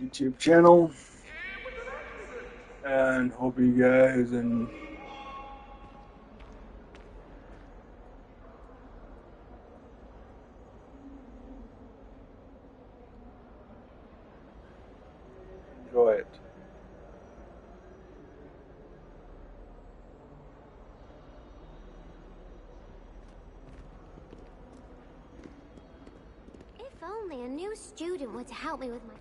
YouTube channel, and hope you guys enjoy it. If only a new student were to help me with my...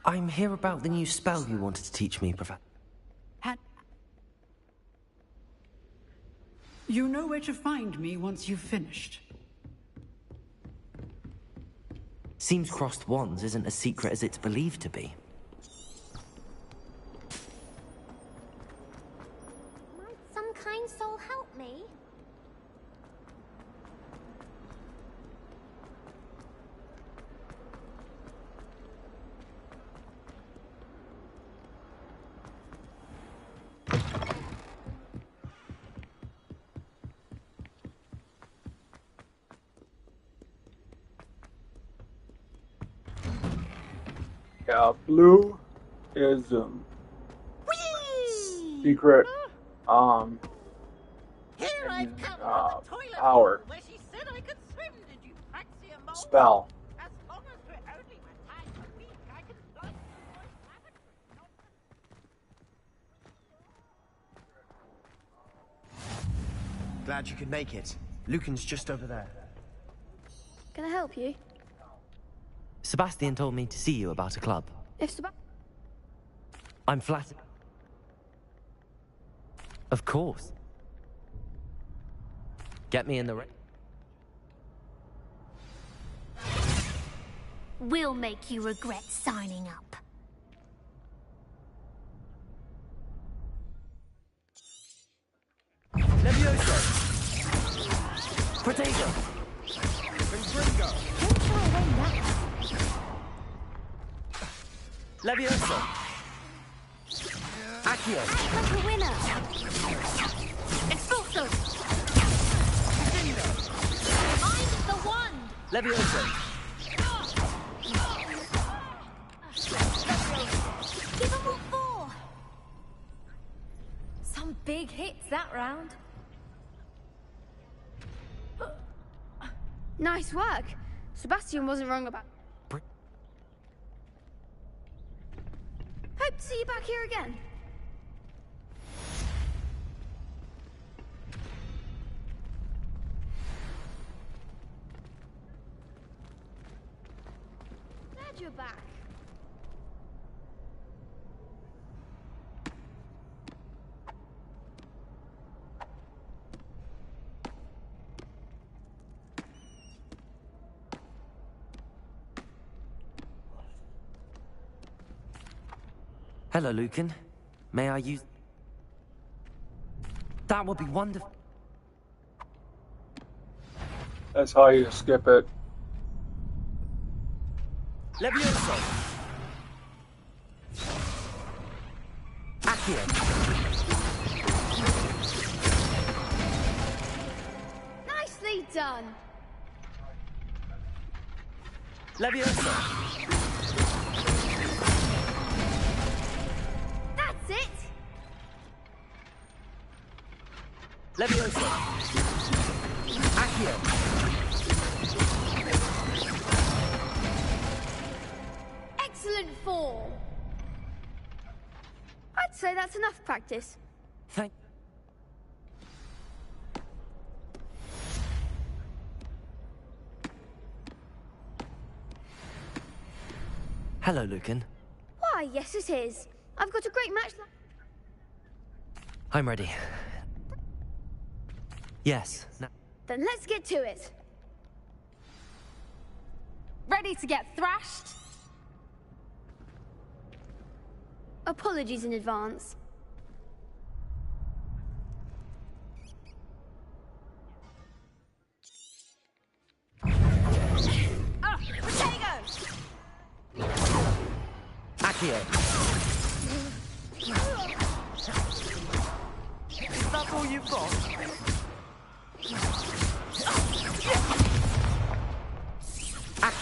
I'm here about the new spell you wanted to teach me, Professor. You know where to find me once you've finished. Seems crossed wands isn't as secret as it's believed to be. Might some kind soul help me? Yeah, blue is secret Here I've come from the toilet power where she said I could swim. Did you Praxia Mole? spell. As long as we're only with time a week, I can fly to the lavatory. Glad you could make it. Lucan's just over there. Can I help you? Sebastian told me to see you about a club. I'm flattered. Of course. Get me in the We'll make you regret signing up. Levioso! Protego! Confringo! Don't try when that. Levioso! Accio! Act like a winner. Expulso. I'm the one. Levioso! Give them all four. Some big hits that round. Nice work. Sebastian wasn't wrong about... Hope to see you back here again. Glad you're back. Hello, Lucan. May I use... That would be wonderful. That's how you skip it. Levioso! Accio! Nicely done. Levioso! That's it. Levioso! Accio! Excellent form. I'd say that's enough practice. Thank... Hello, Lucan. Why, yes it is. I've got a great match. I'm ready. Yes. Then let's get to it. Ready to get thrashed? Apologies in advance. Protego! Accio! Is that all you've got?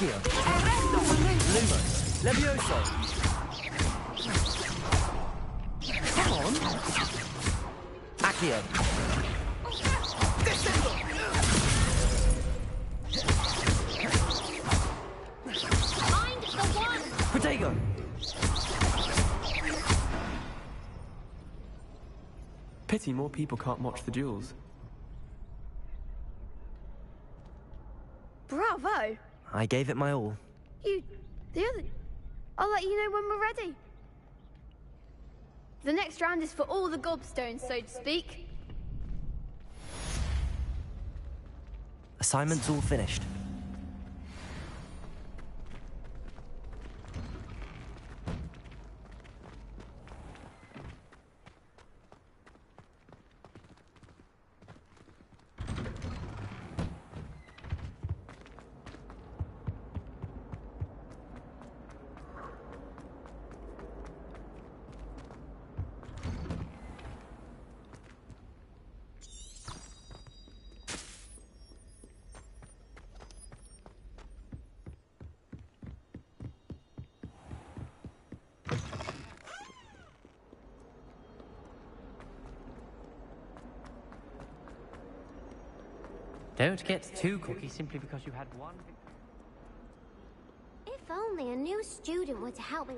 Accio. Lumos. Levioso. Come on. Accio. Find the one! Protego. Pity more people can't watch the duels. Bravo! I gave it my all. The other... I'll let you know when we're ready. The next round is for all the gobstones, so to speak. Assignment's all finished. Don't get too cocky simply because you had one. If only a new student were to help me.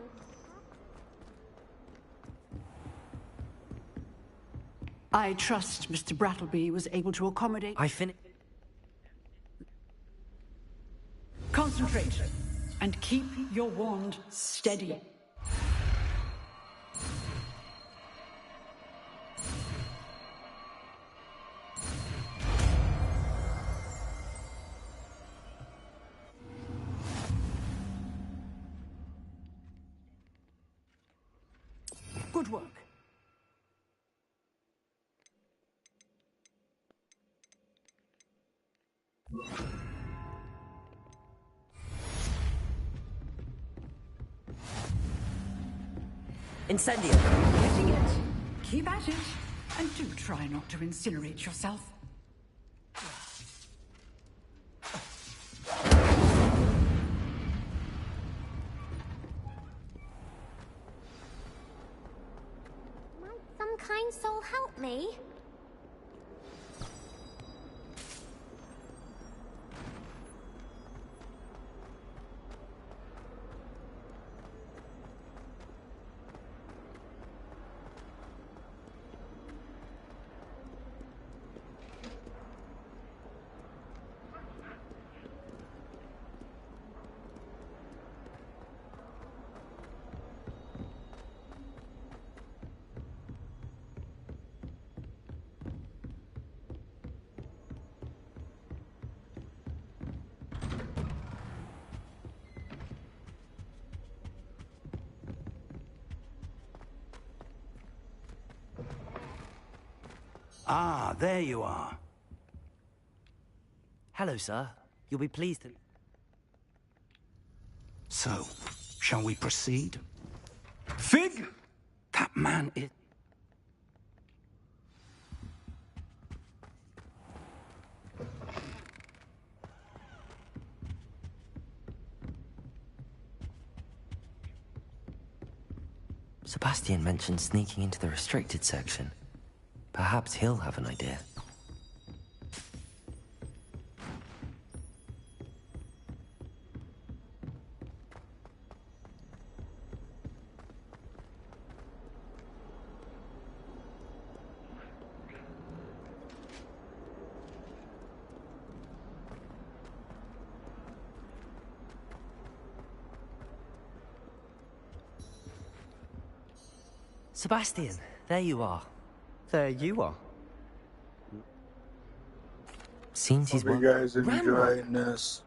I trust Mr. Brattleby was able to accommodate... I finished. Concentrate and keep your wand steady. Good work. Incendio. Getting it. Keep at it. And do try not to incinerate yourself. Might some kind soul help me? Ah, there you are. Hello, sir. You'll be pleased to... So, shall we proceed? Fig! That man is... Sebastian mentioned sneaking into the restricted section. Perhaps he'll have an idea. Sebastian, there you are. There you are. Seems he's Hope you guys enjoying this.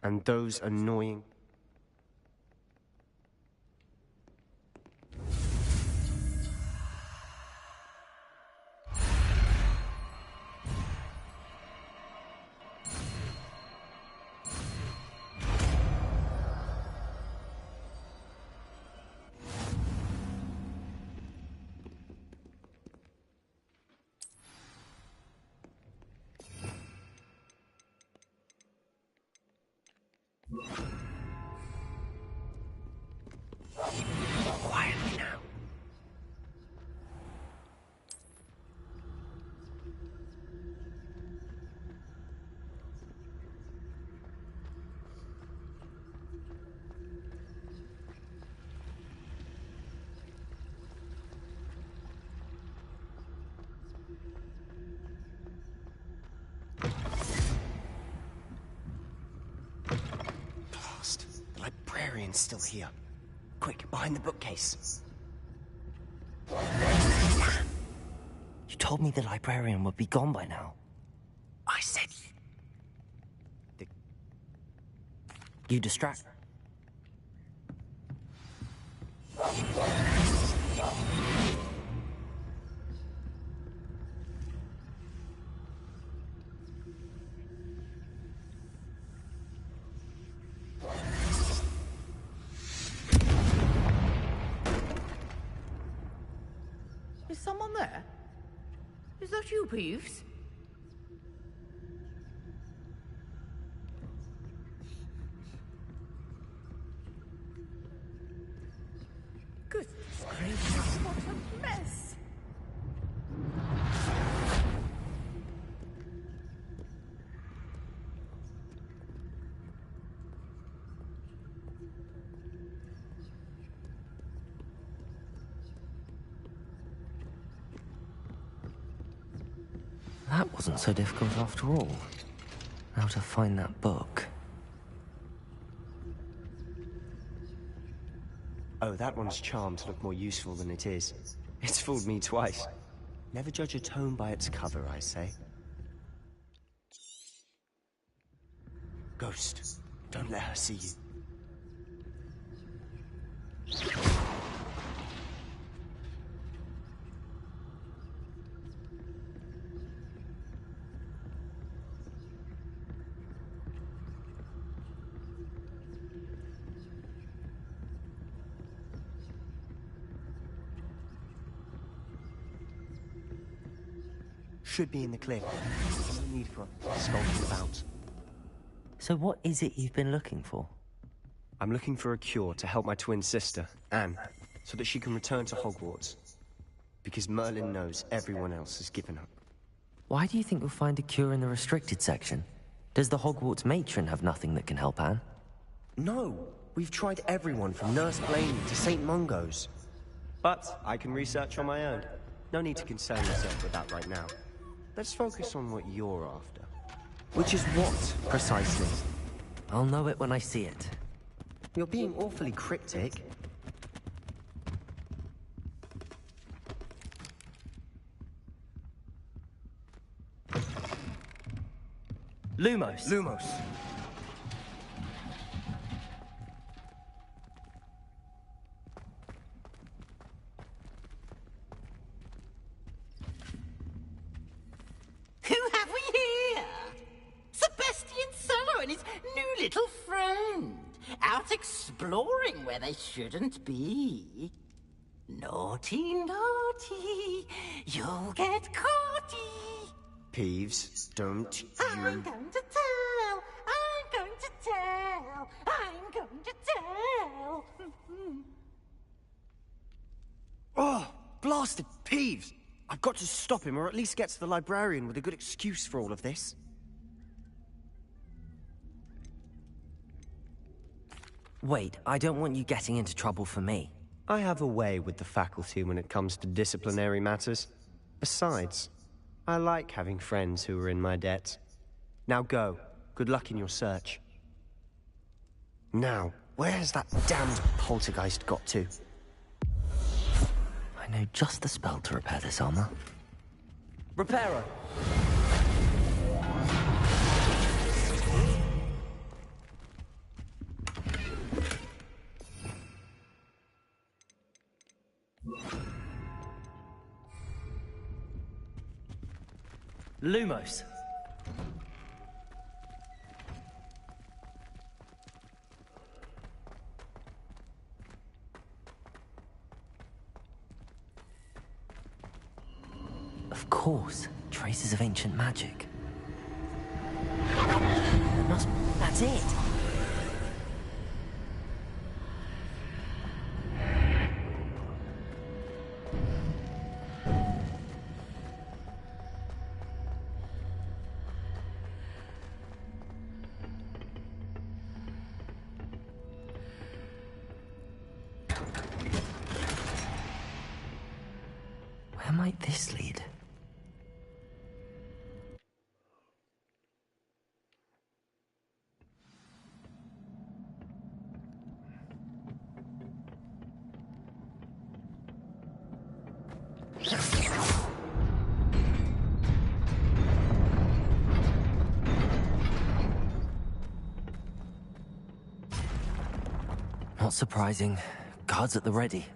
And those annoying... librarian's still here. Quick, behind the bookcase. You told me the librarian would be gone by now. I said... You distract. Is someone there? Is that you, Peeves? Goodness gracious, what a mess! That wasn't so difficult after all. How to find that book. Oh, that one's charmed to look more useful than it is. It's fooled me twice. Never judge a tome by its cover, I say. Ghost, don't let her see you. Should be in the clear. No need for skulking about. So what is it you've been looking for? I'm looking for a cure to help my twin sister, Anne, so that she can return to Hogwarts. Because Merlin knows everyone else has given up. Why do you think we'll find a cure in the restricted section? Does the Hogwarts matron have nothing that can help Anne? No! We've tried everyone from Nurse Blaine to St. Mungo's. But I can research on my own. No need to concern yourself with that right now. Let's focus on what you're after. Which is what, precisely? I'll know it when I see it. You're being awfully cryptic. Lumos. Lumos. Who have we here? Sebastian Sallow and his new little friend. Out exploring where they shouldn't be. Naughty, naughty. You'll get caughty. Peeves, don't I'm you... going to tell. I'm going to tell. I'm going to tell. Oh, blasted Peeves! I've got to stop him, or at least get to the librarian with a good excuse for all of this. Wait, I don't want you getting into trouble for me. I have a way with the faculty when it comes to disciplinary matters. Besides, I like having friends who are in my debt. Now go. Good luck in your search. Now, where's that damned poltergeist got to? I know just the spell to repair this armor. Reparo! Lumos. Of course, traces of ancient magic. That's it. Where might this lead? Not surprising. Guards at the ready.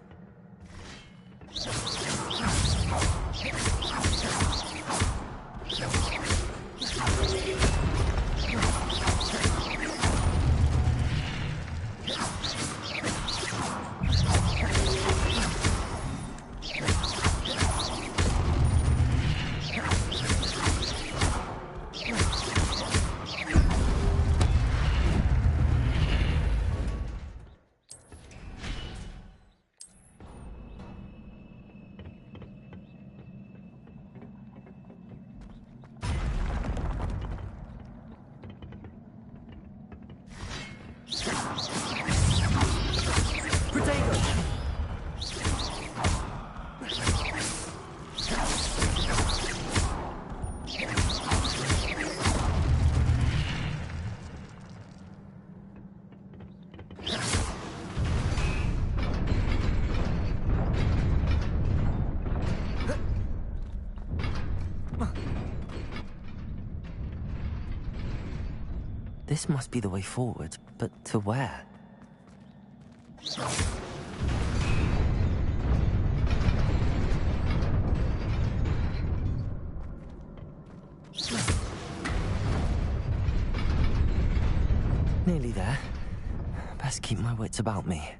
This must be the way forward, but to where? Nearly there. Best keep my wits about me.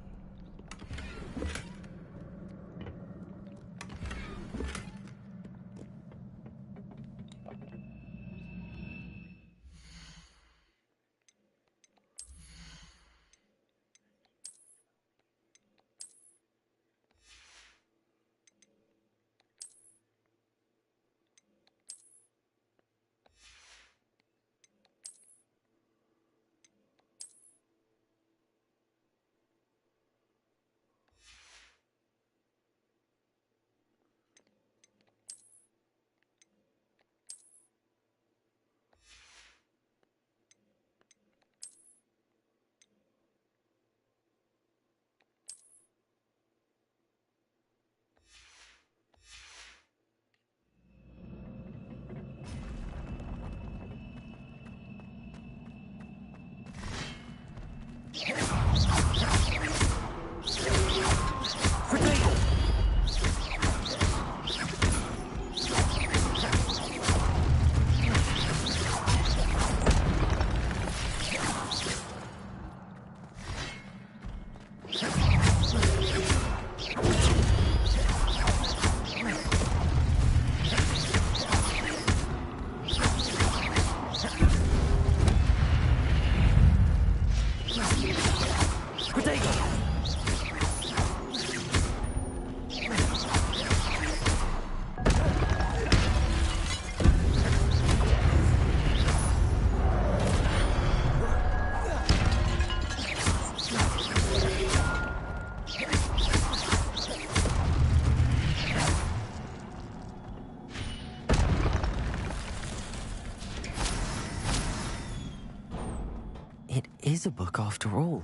It is a book after all.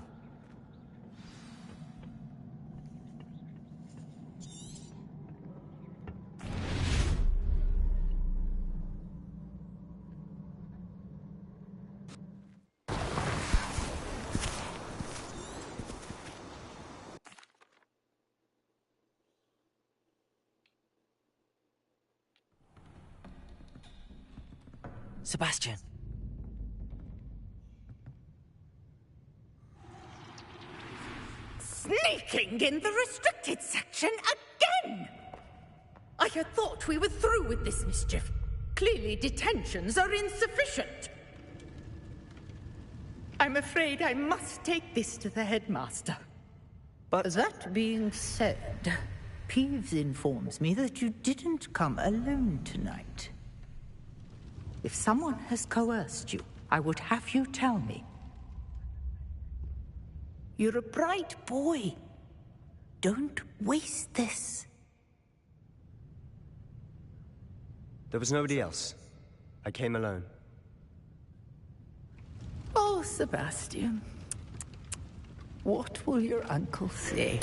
Sebastian. Sneaking in the restricted section again! I had thought we were through with this mischief. Clearly detentions are insufficient. I'm afraid I must take this to the headmaster. But that being said, Peeves informs me that you didn't come alone tonight. If someone has coerced you, I would have you tell me. You're a bright boy. Don't waste this. There was nobody else. I came alone. Oh, Sebastian. What will your uncle say?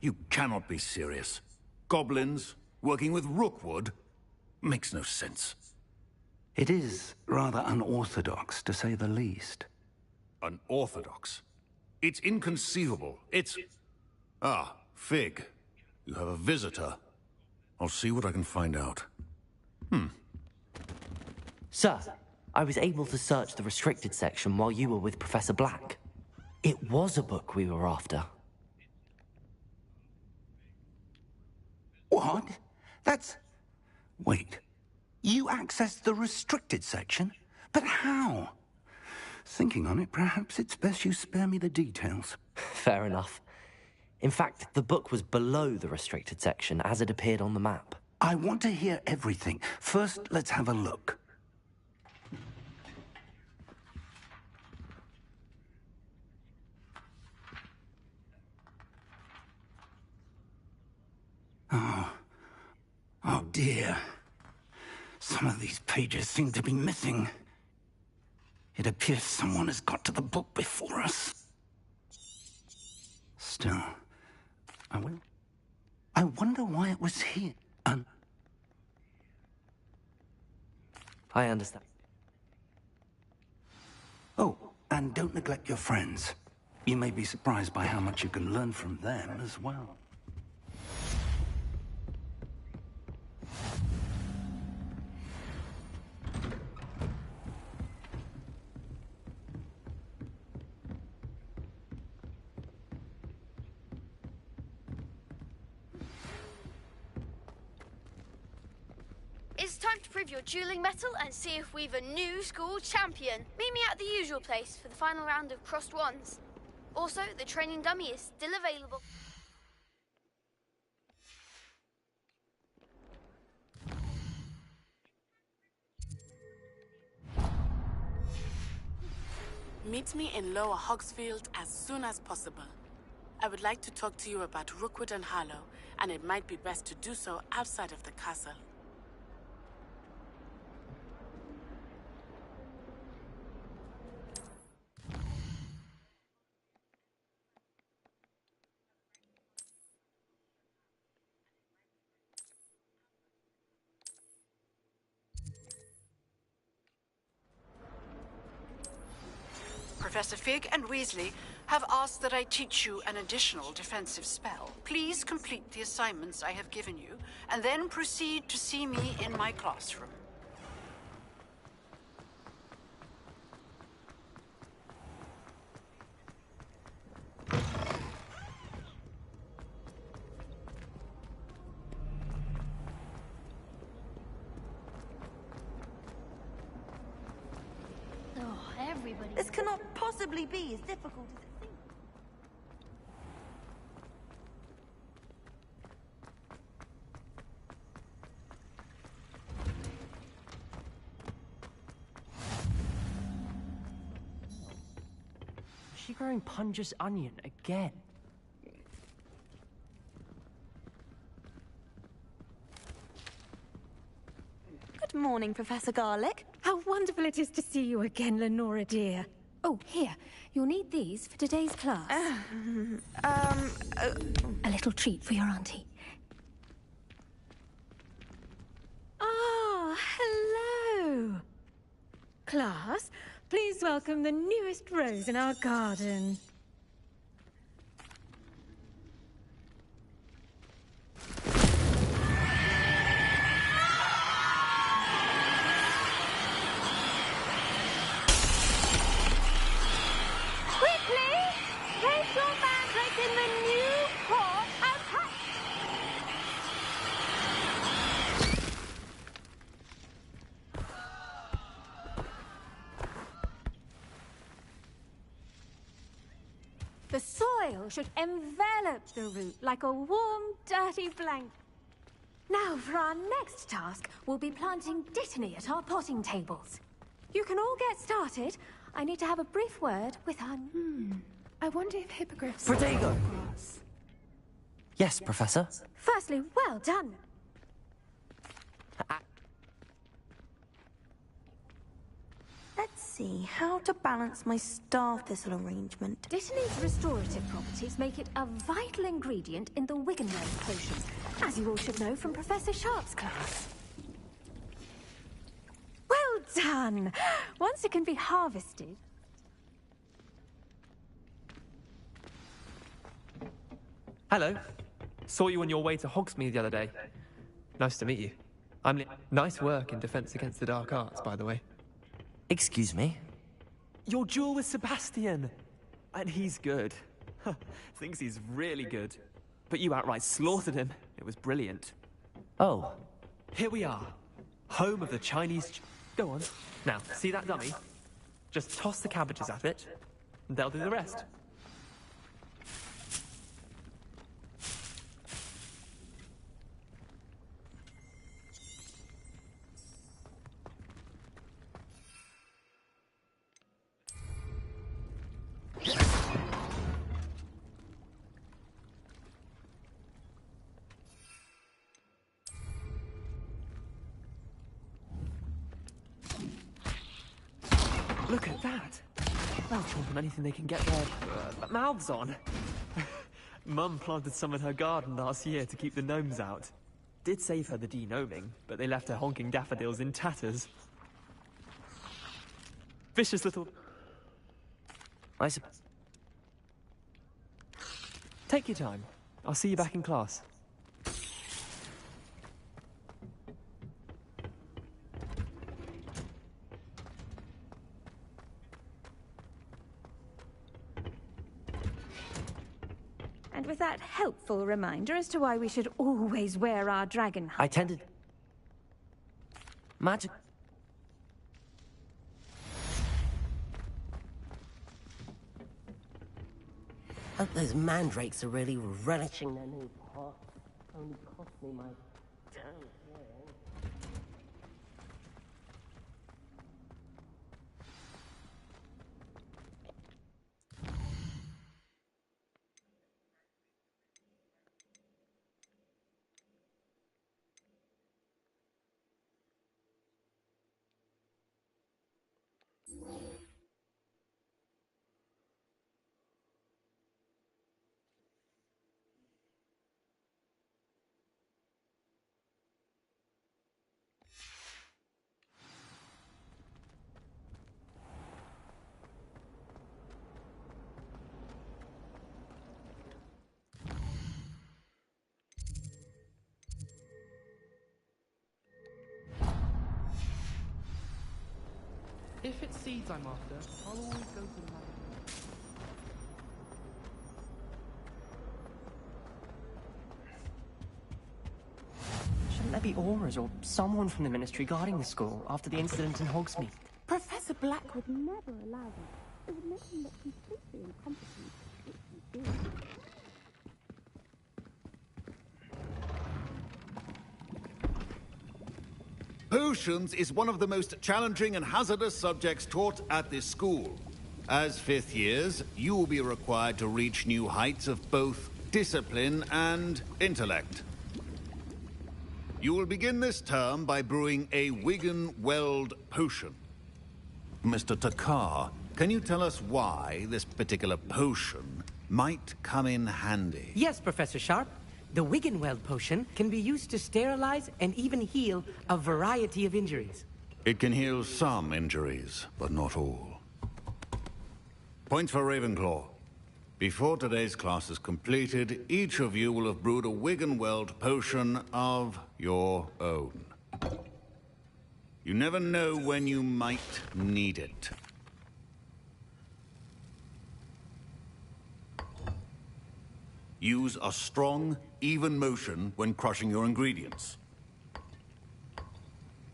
You cannot be serious. Goblins working with Rookwood? Makes no sense. It is rather unorthodox, to say the least. Unorthodox? It's inconceivable. It's... Ah, Fig. You have a visitor. I'll see what I can find out. Sir, I was able to search the restricted section while you were with Professor Black. It was a book we were after. What? That's... Wait. You accessed the restricted section? But how? Thinking on it, perhaps it's best you spare me the details. Fair enough. In fact, the book was below the restricted section as it appeared on the map. I want to hear everything. First, let's have a look. Oh dear. Some of these pages seem to be missing. It appears someone has got to the book before us. Still, I wonder why it was here. I understand. Oh, and don't neglect your friends. You may be surprised by how much you can learn from them as well. It's time to prove your dueling mettle and see if we've a new school champion. Meet me at the usual place for the final round of crossed wands. Also, the training dummy is still available. Meet me in Lower Hogsfield as soon as possible. I would like to talk to you about Rookwood and Harlow, and it might be best to do so outside of the castle. Professor Fig and Weasley have asked that I teach you an additional defensive spell. Please complete the assignments I have given you, and then proceed to see me in my classroom. This cannot possibly be as difficult as it seems. Is she growing Punja's onion again? Good morning, Professor Garlick. How wonderful it is to see you again, Lenora dear. Oh, here. You'll need these for today's class. A little treat for your auntie. Ah, hello. Class, please welcome the newest rose in our garden. The soil should envelop the root like a warm, dirty blanket. Now, for our next task, we'll be planting Dittany at our potting tables. You can all get started. I need to have a brief word with our... I wonder if hippogriffs... Protego! Yes, Professor? Firstly, well done. Let's see how to balance my star thistle arrangement. Dittany's restorative properties make it a vital ingredient in the Wiggenweld potion, as you all should know from Professor Sharp's class. Well done! Once it can be harvested... Hello. Saw you on your way to Hogsmeade the other day. Nice to meet you. Nice work in Defense Against the Dark Arts, by the way. Excuse me? Your duel with Sebastian! And he's good. Thinks he's really good. But you outright slaughtered him. It was brilliant. Oh. Here we are. Home of the Chinese... Go on. Now, see that dummy? Just toss the cabbages at it, and they'll do the rest. Look at that! They'll chomp on anything they can get their mouths on. Mum planted some in her garden last year to keep the gnomes out. Did save her the de-gnoming, but they left her honking daffodils in tatters. Vicious little... Take your time. I'll see you back in class. And with that helpful reminder as to why we should always wear our dragon I tended... Magic... Hope those mandrakes are really relishing their new pot. Only cost me my damn hair. If it's seeds I'm after, I'll always go to the lab. Shouldn't there be auras or someone from the Ministry guarding the school after the incident in Hogsmeade? Professor Black would never allow that. It would make him look completely incompetent, which he did. Potions is one of the most challenging and hazardous subjects taught at this school. As fifth years, you will be required to reach new heights of both discipline and intellect. You will begin this term by brewing a Wiggenweld potion. Mr. Takar, can you tell us why this particular potion might come in handy? Yes, Professor Sharp. The Wiggenweld potion can be used to sterilize and even heal a variety of injuries. It can heal some injuries, but not all. Point for Ravenclaw. Before today's class is completed, each of you will have brewed a Wiggenweld potion of your own. You never know when you might need it. Use a strong, even motion when crushing your ingredients.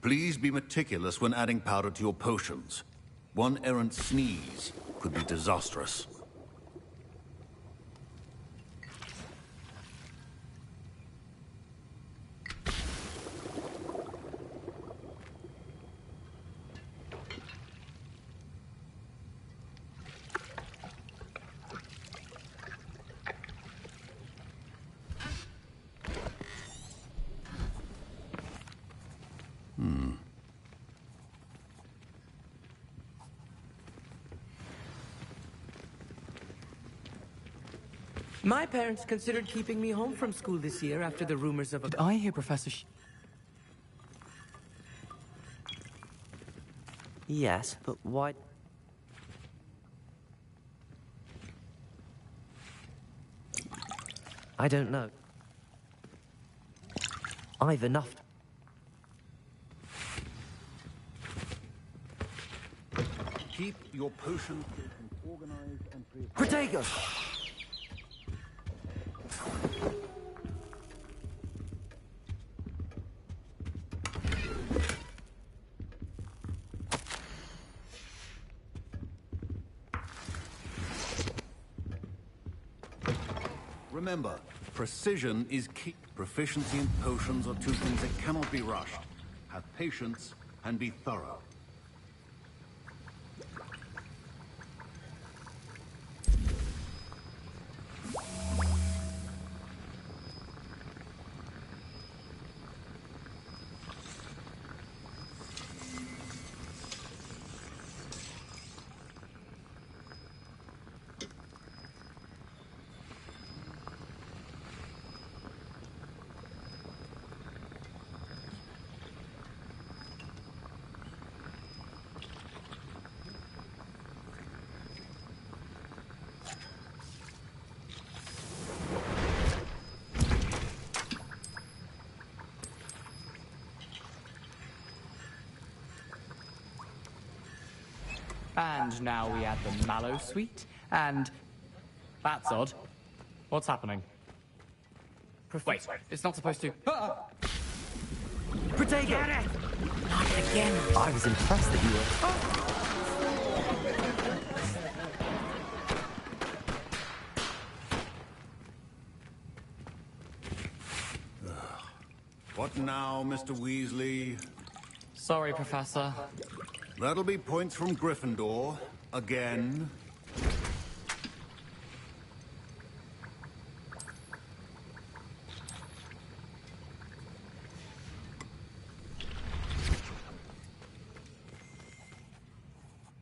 Please be meticulous when adding powder to your potions. One errant sneeze could be disastrous. My parents considered keeping me home from school this year after the rumors of a... Did I hear Professor Yes, but why... I don't know. I've enough... Keep your potion organized and free. Protego! Remember, precision is key. Proficiency in potions are two things that cannot be rushed. Have patience and be thorough. And now we add the Mallow Suite, and... That's odd. What's happening? Wait, it's not supposed to... Protego! Get it! Not again. I was impressed that you were... What now, Mr. Weasley? Sorry, Professor. That'll be points from Gryffindor. Again.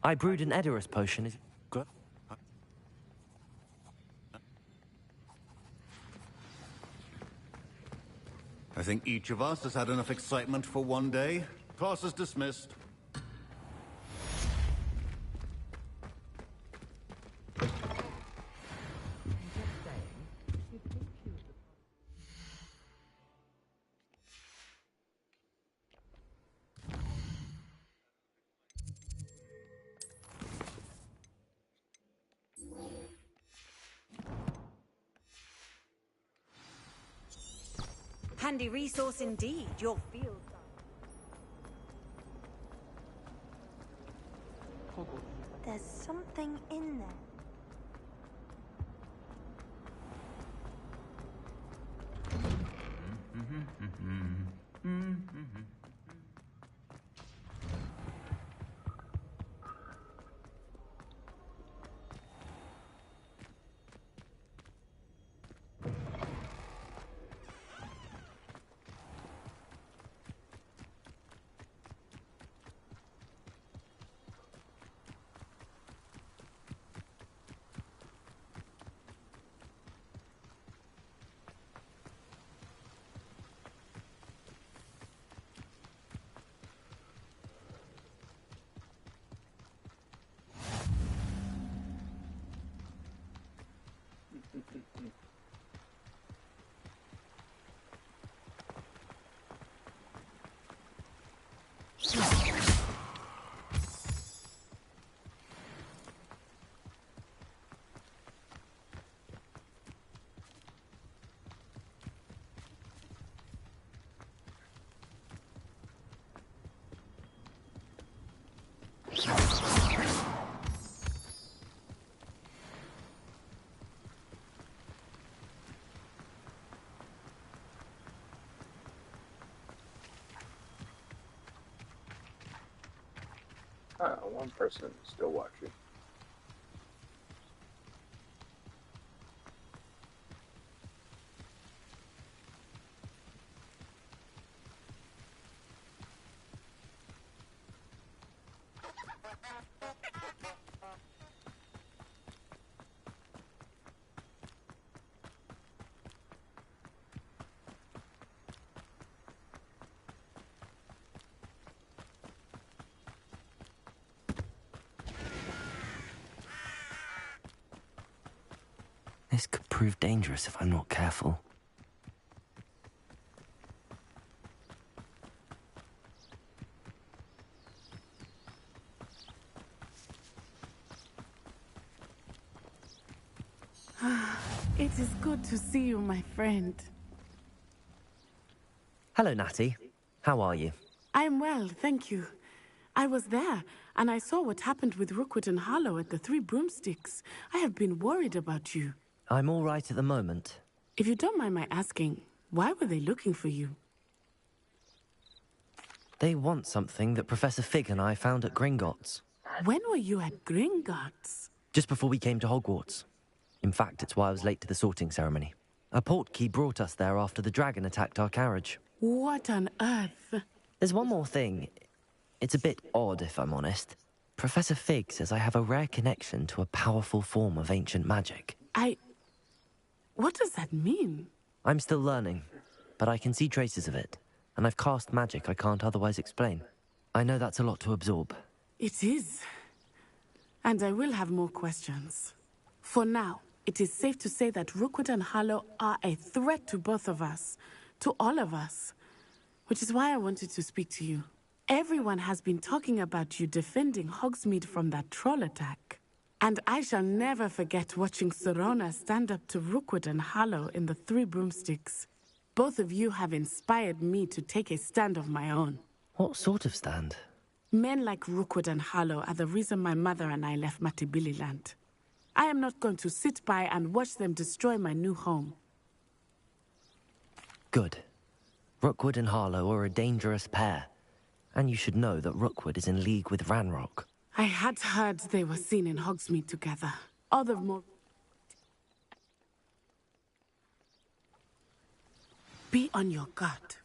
I brewed an Edorus potion. Is good? I think each of us has had enough excitement for one day. Class is dismissed. Handy resource indeed, your field. There's something in there. One person still watching. This could prove dangerous if I'm not careful. It is good to see you, my friend. Hello, Natty. How are you? I'm well, thank you. I was there, and I saw what happened with Rookwood and Harlow at the Three Broomsticks. I have been worried about you. I'm all right at the moment. If you don't mind my asking, why were they looking for you? They want something that Professor Fig and I found at Gringotts. When were you at Gringotts? Just before we came to Hogwarts. In fact, it's why I was late to the sorting ceremony. A portkey brought us there after the dragon attacked our carriage. What on earth? There's one more thing. It's a bit odd, if I'm honest. Professor Fig says I have a rare connection to a powerful form of ancient magic. What does that mean? I'm still learning, but I can see traces of it, and I've cast magic I can't otherwise explain. I know that's a lot to absorb. It is. And I will have more questions. For now, it is safe to say that Rookwood and Harlow are a threat to both of us, to all of us, which is why I wanted to speak to you. Everyone has been talking about you defending Hogsmeade from that troll attack. And I shall never forget watching Sirona stand up to Rookwood and Harlow in the Three Broomsticks. Both of you have inspired me to take a stand of my own. What sort of stand? Men like Rookwood and Harlow are the reason my mother and I left Matabeleland. I am not going to sit by and watch them destroy my new home. Good. Rookwood and Harlow are a dangerous pair. And you should know that Rookwood is in league with Ranrock. I had heard they were seen in Hogsmeade together. All the more... Be on your guard.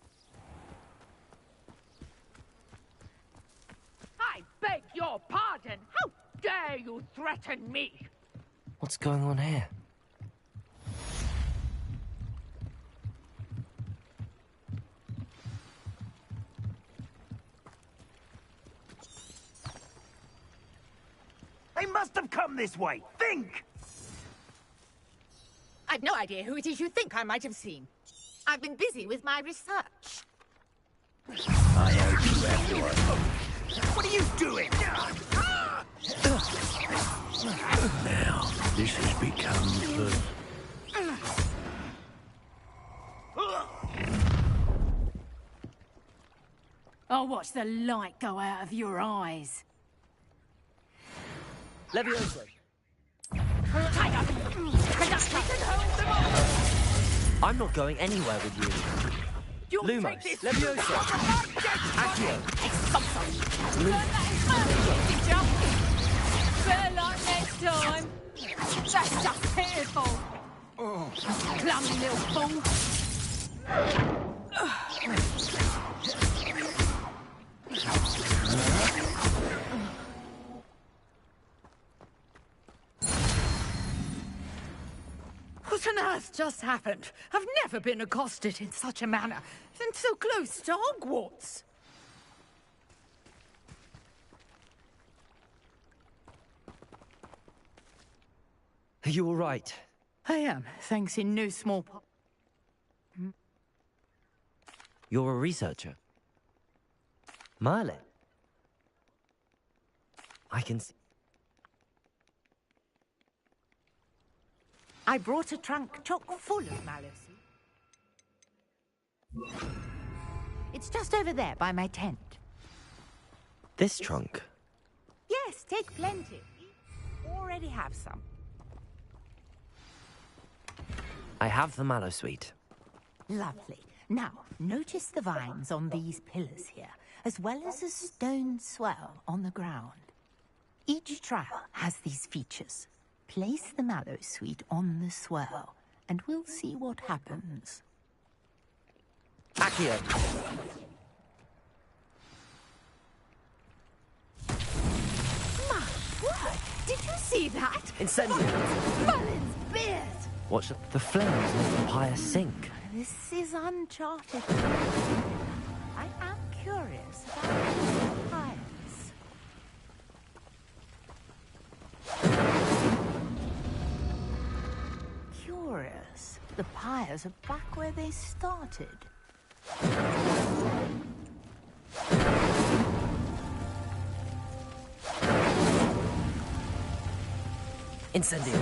I beg your pardon. How dare you threaten me? What's going on here? They must have come this way. Think! I've no idea who it is you think I might have seen. I've been busy with my research. I owe you everyone. What are you doing? Now, this has become the... I'll watch the light go out of your eyes. Leviosa. Tiger! I'm not going anywhere with you. Lumos, Leviosa, Accio. Better luck next time. That's just pitiful. Clumsy little fool. What on earth just happened? I've never been accosted in such a manner, and so close to Hogwarts. Are you all right? I am, thanks in no small part. You're a researcher. Merlin. I can see... I brought a trunk chock full of mallows. It's just over there by my tent. This trunk? Yes, take plenty. Already have some. I have the Mallowsweet. Lovely. Now, notice the vines on these pillars here, as well as a stone swell on the ground. Each trial has these features. Place the Mallowsweet on the swell, and we'll see what happens. Accio! My word! Did you see that? Incendio! Merlin's beard! Watch the flames in the pious sink. This is uncharted. I am curious about the pious. stairs are back where they started. Incendio.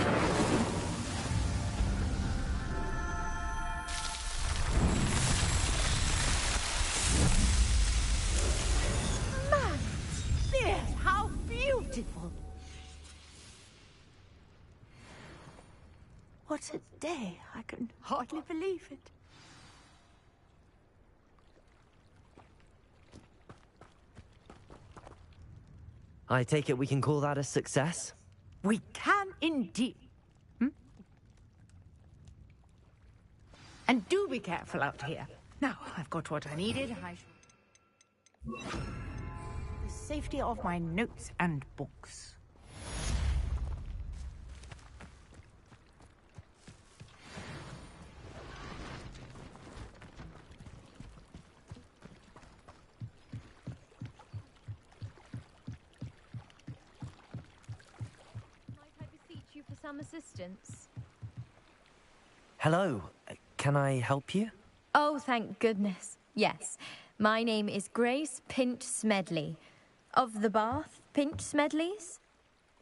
Man, dear, how beautiful! What a day. I can hardly believe it. I take it we can call that a success? We can indeed. And do be careful out here. Now, I've got what I needed. The safety of my notes and books. You for some assistance? Hello. Can I help you? Oh, thank goodness. Yes. My name is Grace Pinch Smedley. Of the Bath Pinch Smedleys?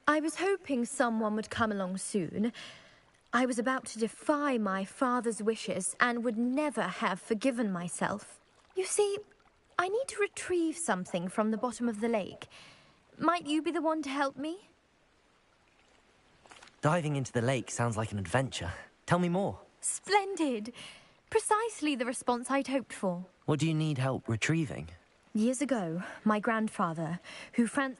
I was hoping someone would come along soon. I was about to defy my father's wishes and would never have forgiven myself. You see, I need to retrieve something from the bottom of the lake. Might you be the one to help me? Diving into the lake sounds like an adventure. Tell me more. Splendid! Precisely the response I'd hoped for. What do you need help retrieving? Years ago, my grandfather, who Sir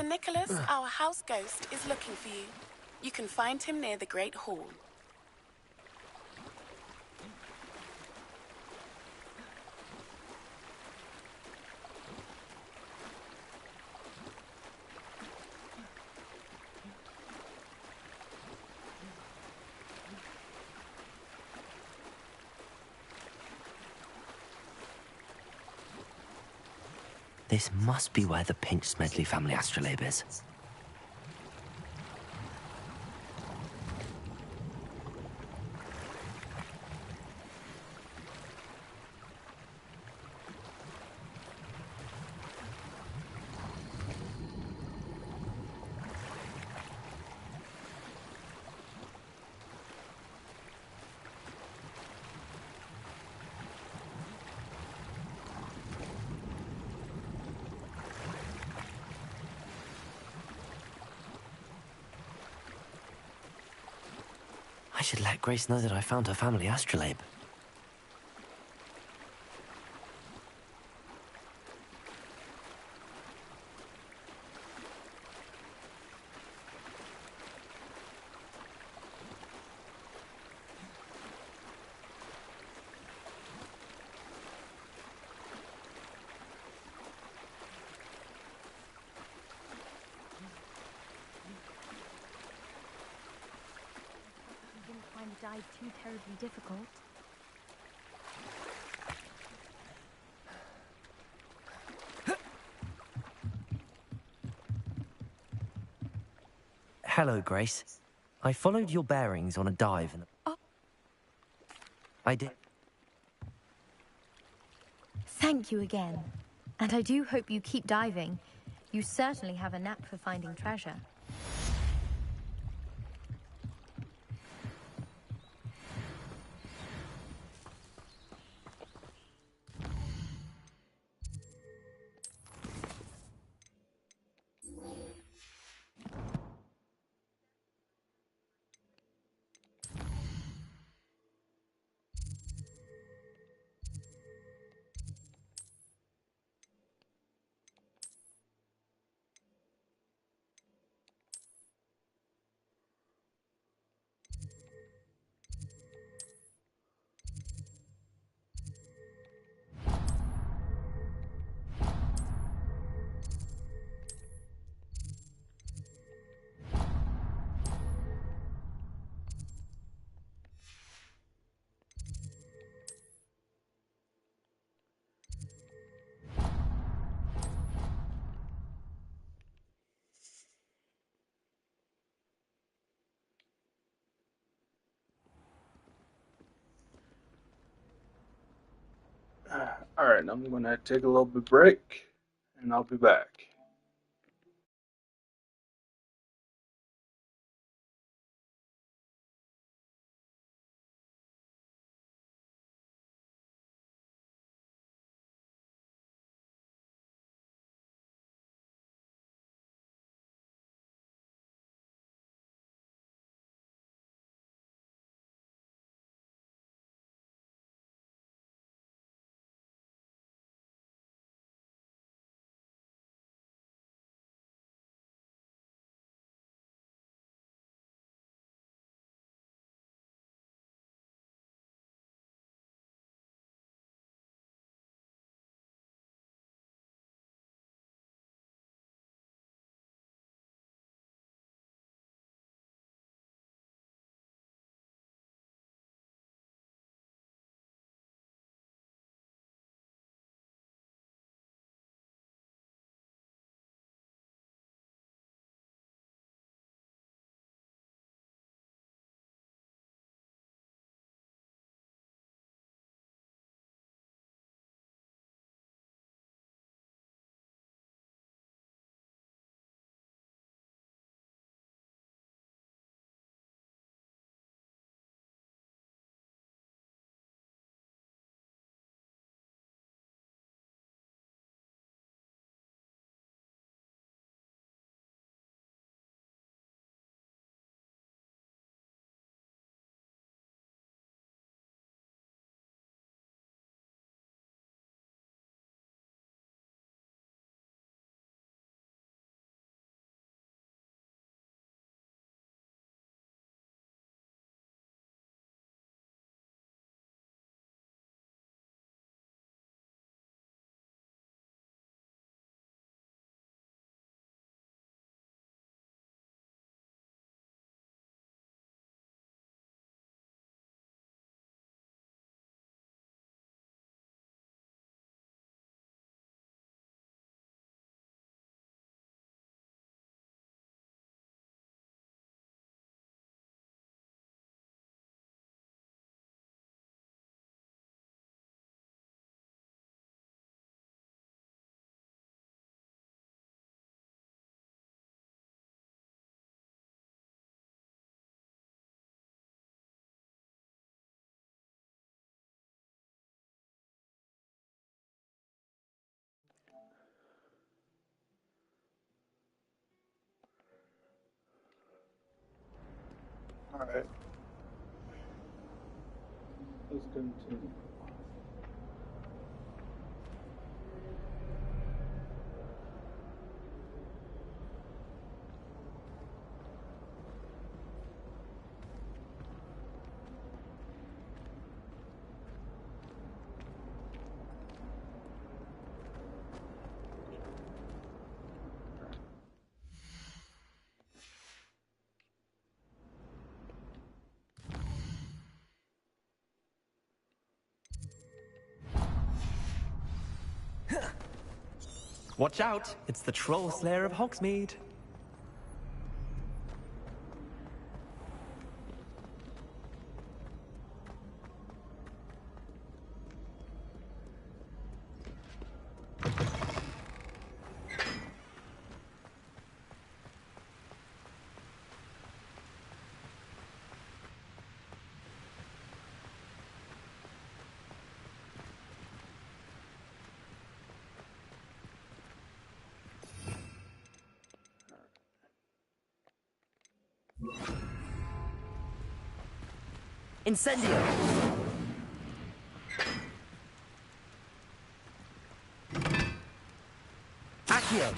Nicholas, our house ghost, is looking for you. You can find him near the Great Hall. This must be where the Pinch Smedley family astrolabe is. I should let Grace know that I found her family astrolabe. Find the dive too terribly difficult. Hello, Grace. I followed your bearings on a dive and... I did... Thank you again. And I do hope you keep diving. You certainly have a knack for finding treasure. Alright, I'm gonna take a little bit break, and I'll be back. Alright. Let's continue. Watch out! It's the Troll Slayer of Hogsmeade. Incendio! Accio!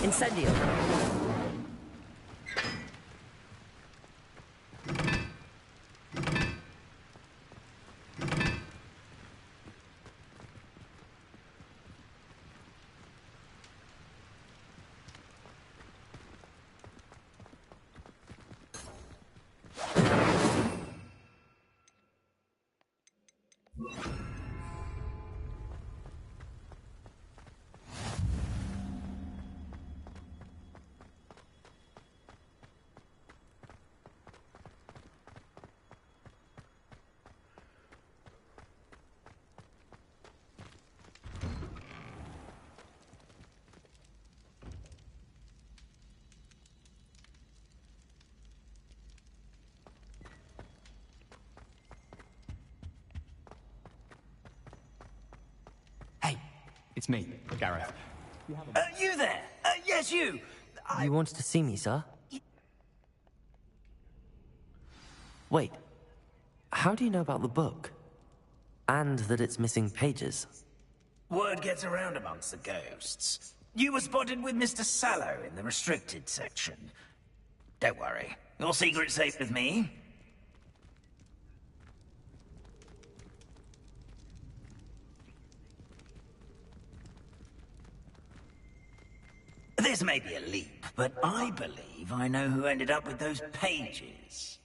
Incendio! It's me, Gareth. You there! Yes, you! You wanted to see me, sir? Wait. How do you know about the book? And that it's missing pages? Word gets around amongst the ghosts. You were spotted with Mr. Sallow in the restricted section. Don't worry. Your secret's safe with me. This may be a leap, but I believe I know who ended up with those pages.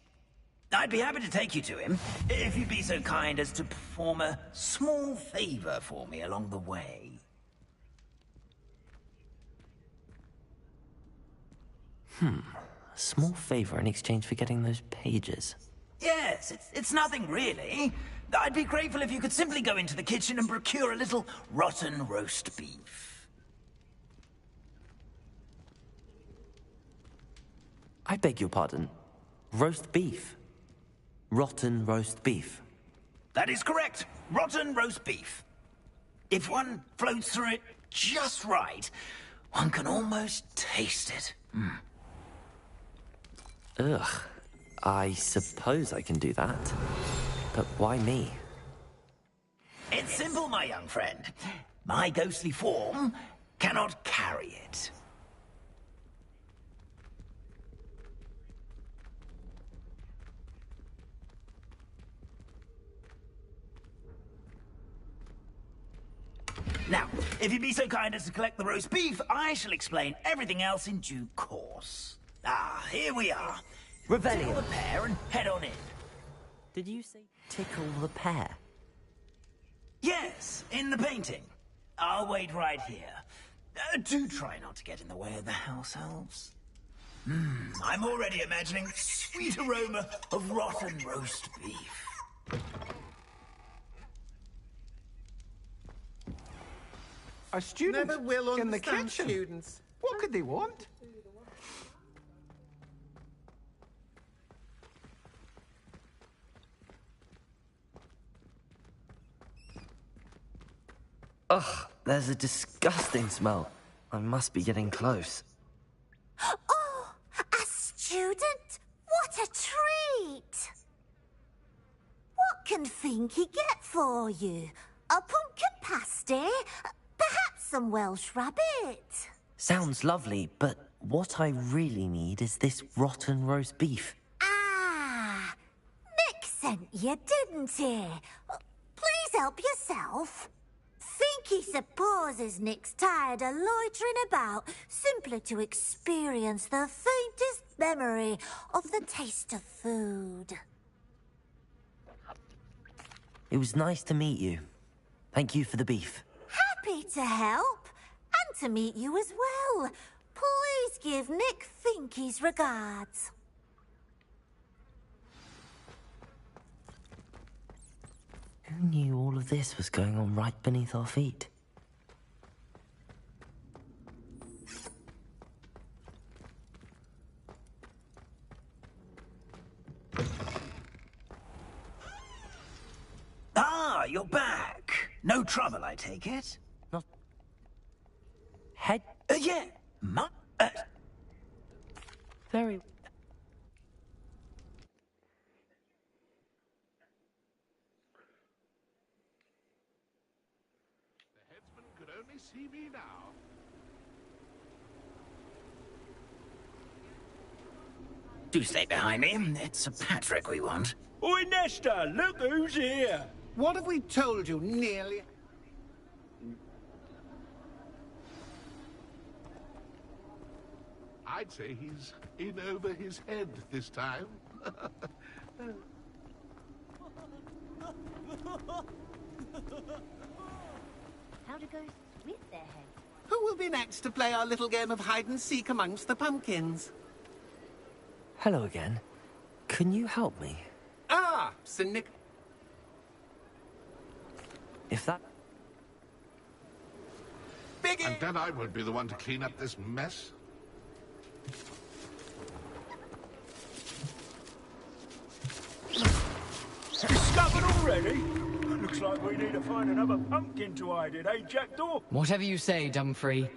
I'd be happy to take you to him, if you'd be so kind as to perform a small favor for me along the way. A small favor in exchange for getting those pages. Yes, it's nothing really. I'd be grateful if you could simply go into the kitchen and procure a little rotten roast beef. I beg your pardon. Roast beef. Rotten roast beef. That is correct. Rotten roast beef. If one floats through it just right, one can almost taste it. Ugh. I suppose I can do that. But why me? It's simple, my young friend. My ghostly form cannot carry it. Now, if you'd be so kind as to collect the roast beef, I shall explain everything else in due course. Ah, here we are. Revelio. Tickle the pear and head on in. Did you say tickle the pear? Yes, in the painting. I'll wait right here. Do try not to get in the way of the house elves. I'm already imagining the sweet aroma of rotten roast beef. A student Never will in the understand kitchen. students. What could they want? Ugh, there's a disgusting smell. I must be getting close. Oh, a student? What a treat! What can Finky get for you? A pumpkin pasty? Perhaps some Welsh rabbit? Sounds lovely, but what I really need is this rotten roast beef. Ah, Nick sent you, didn't he? Please help yourself. Finky supposes Nick's tired of loitering about simply to experience the faintest memory of the taste of food. It was nice to meet you. Thank you for the beef. Happy to help, and to meet you as well. Please give Nick Finky's regards. Who knew all of this was going on right beneath our feet? Ah, you're back. No trouble, I take it? Not... Head... Yeah. Very... Could only see me now. Do stay behind me. It's Sir Patrick we want. Oi, Nesta, look who's here. What have we told you nearly? I'd say he's in over his head this time. How to go with their heads? Who will be next to play our little game of hide-and-seek amongst the pumpkins? Hello again. Can you help me? Ah, Sir Nick. If that... And then I won't be the one to clean up this mess. Discovered already? Looks like we need to find another pumpkin to hide in, eh, Jackdaw? Whatever you say, Dumfrey.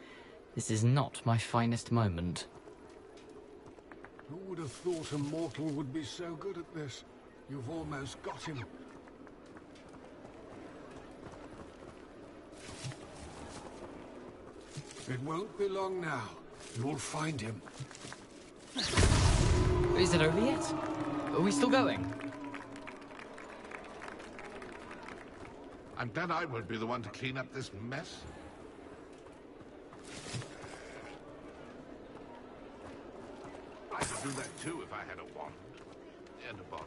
This is not my finest moment. Who would have thought a mortal would be so good at this? You've almost got him. It won't be long now. You'll find him. Is it over yet? Are we still going? I'm glad I won't be the one to clean up this mess. I could do that too if I had a wand and a body.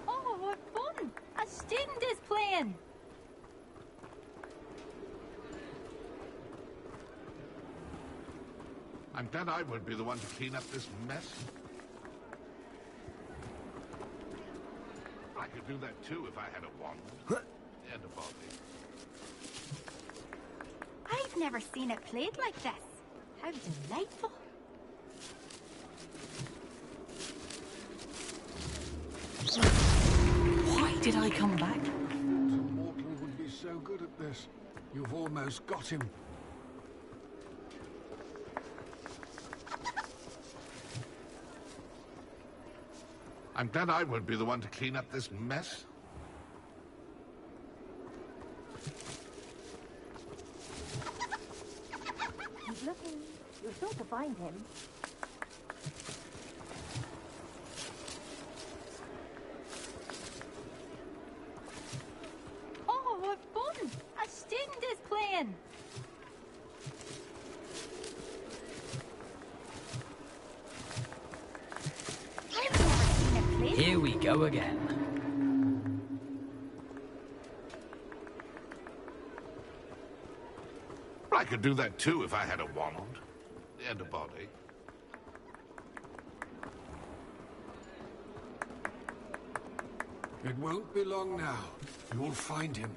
Oh, what fun! A student is playing. I'm glad I won't be the one to clean up this mess. I could do that too if I had a wand and a body. I've never seen it played like this. How delightful. Why did I come back? A mortal would be so good at this. You've almost got him. I'm glad I won't be the one to clean up this mess. Keep looking. You're sure to find him. Oh, what fun! A student is playing. I've never seen it played. Here we go again. I could do that too if I had a wand and a body. It won't be long now. You'll find him.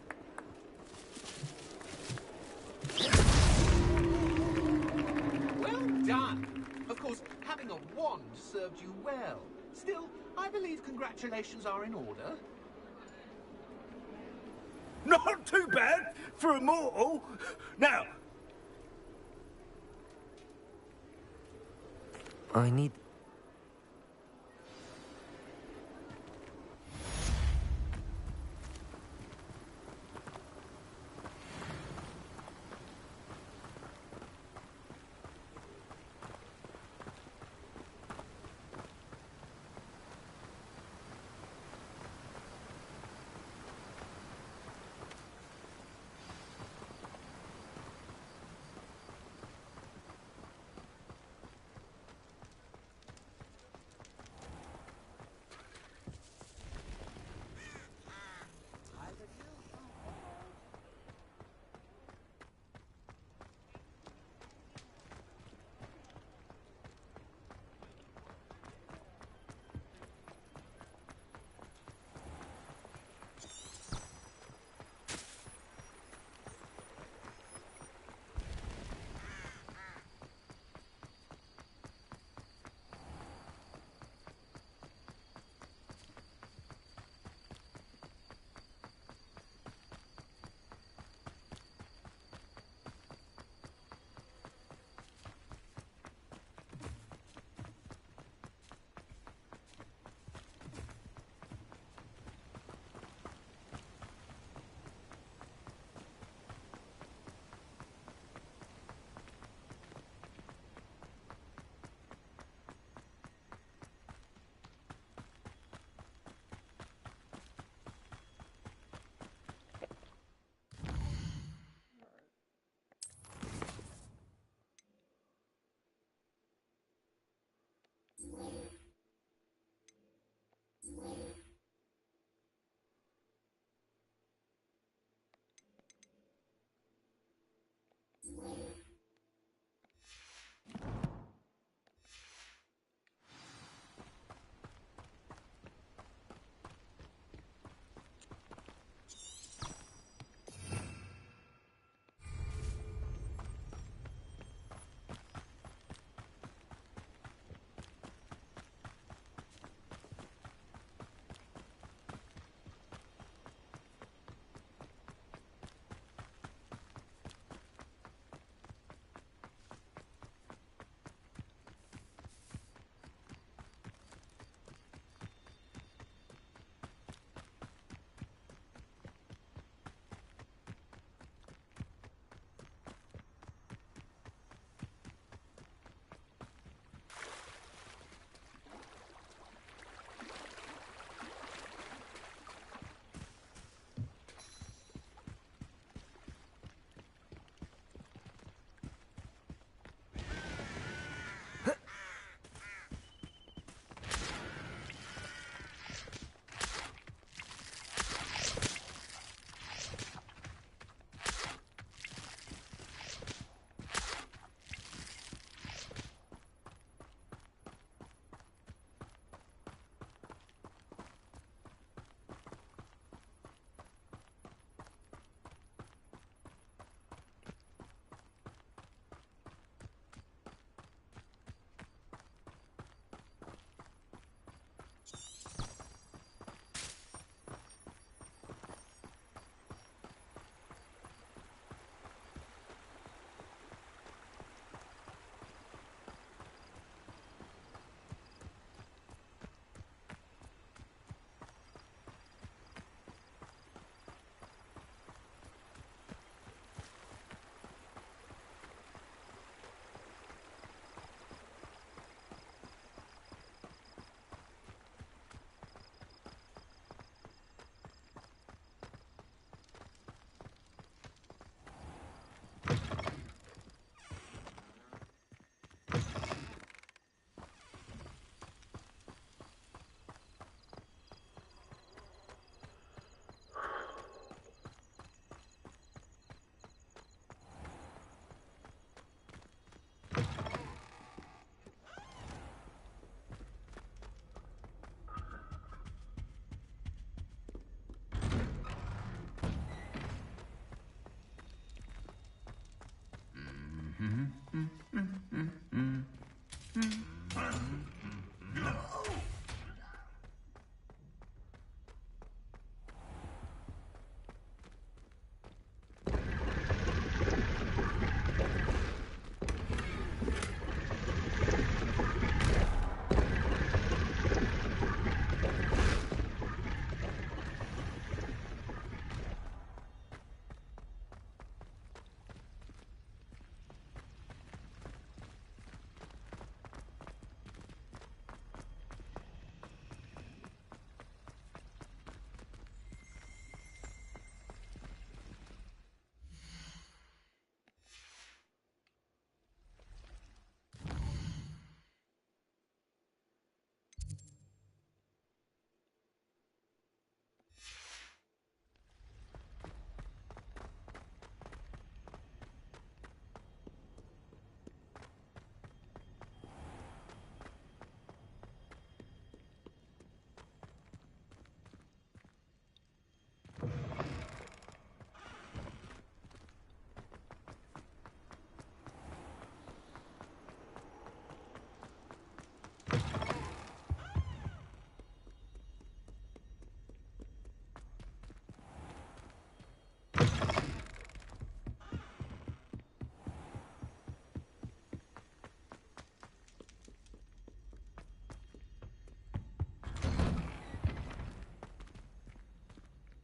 Well done! Of course, having a wand served you well. Still, I believe congratulations are in order. Not too bad for a mortal. Now, I need...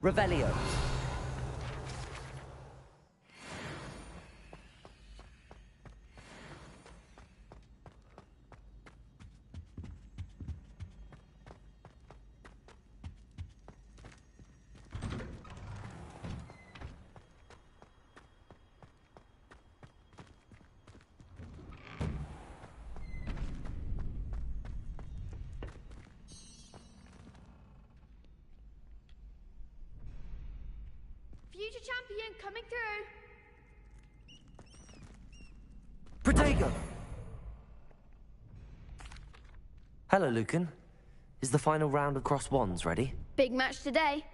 Revelio. Future champion coming through. Protego! Hello, Lucan. Is the final round of Cross Wands ready? Big match today.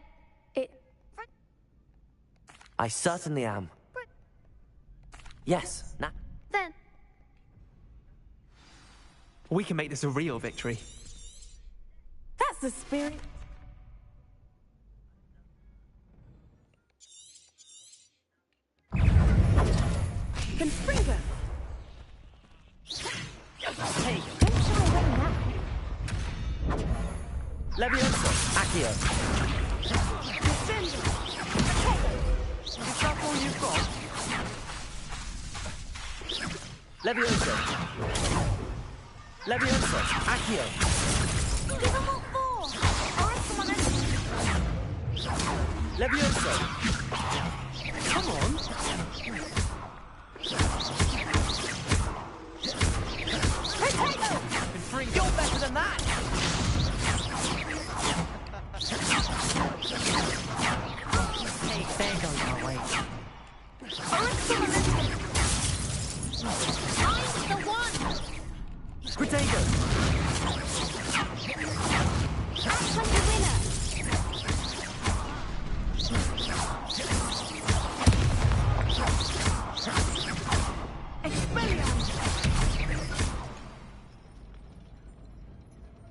I certainly am. Yes, now. Then. We can make this a real victory. That's the spirit. Confringo! Hey! Levioso! Accio! Is that all you've got? Levioso! Levioso! Accio! Give them all four! Alright, someone else. Levioso! Come on! You're better than that! Hey, there goes our way. Alright, someone else. I'm the one! Protego! Act like the winner!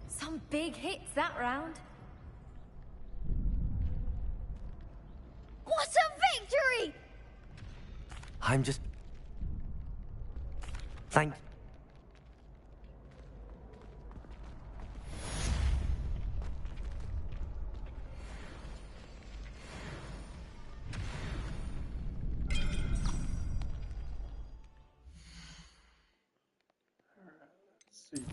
Some big hits that round. What a victory! I'm just... Thank... Let's see.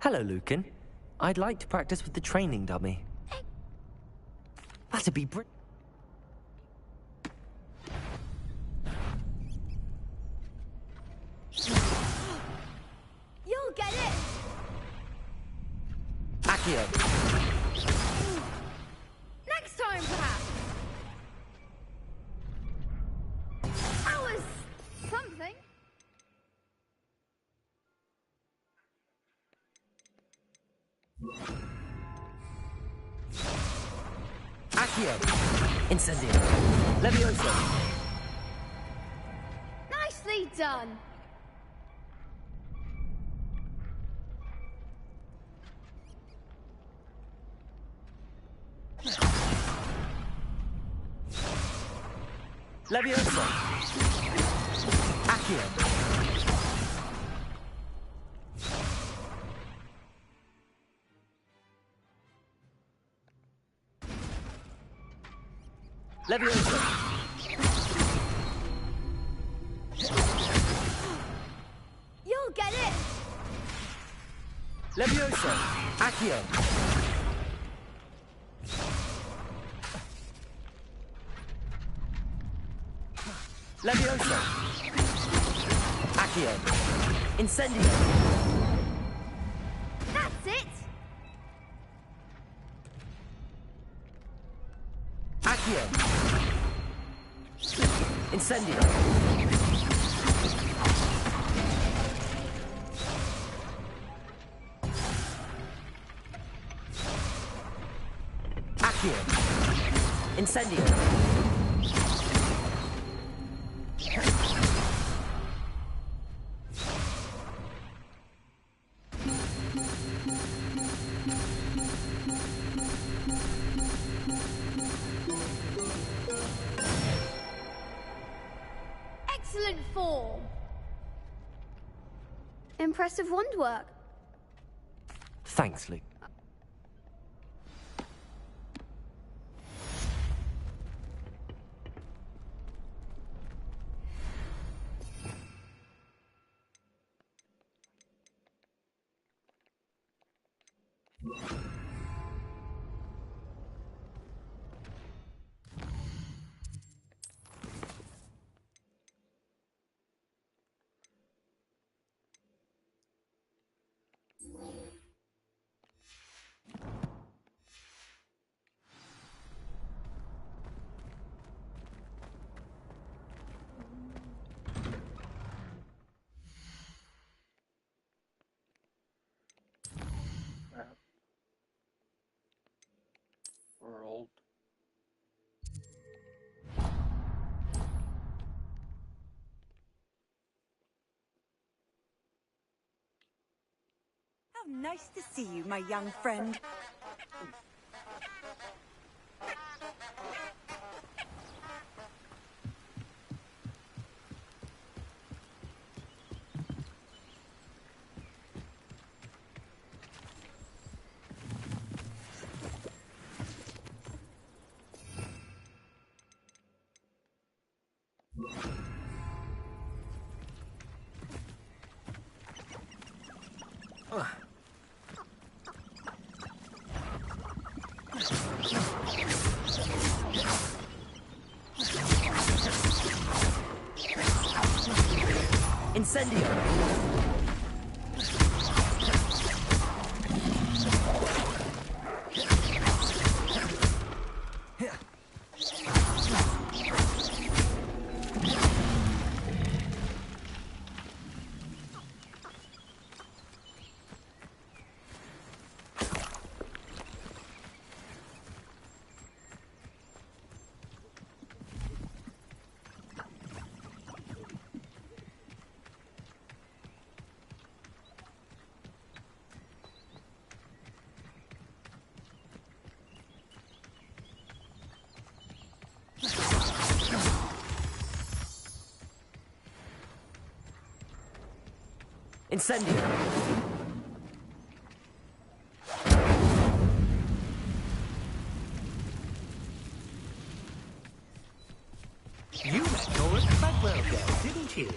Hello, Lucan. I'd like to practice with the training dummy. That'd be You'll get it! Accio! Next time, perhaps! That was something. Accio! Incendio! Levioso! Nicely done! Levioso! Accio! Levioso! You'll get it! Levioso! Accio! Levioso! Accio! Incendio! That's it! Accio! Incendio! Accio! Incendio! impressive wandwork. Thanks, Luke. World. How nice to see you, my young friend. Incendio! Incendio! You met Doris Bagwell there, didn't you?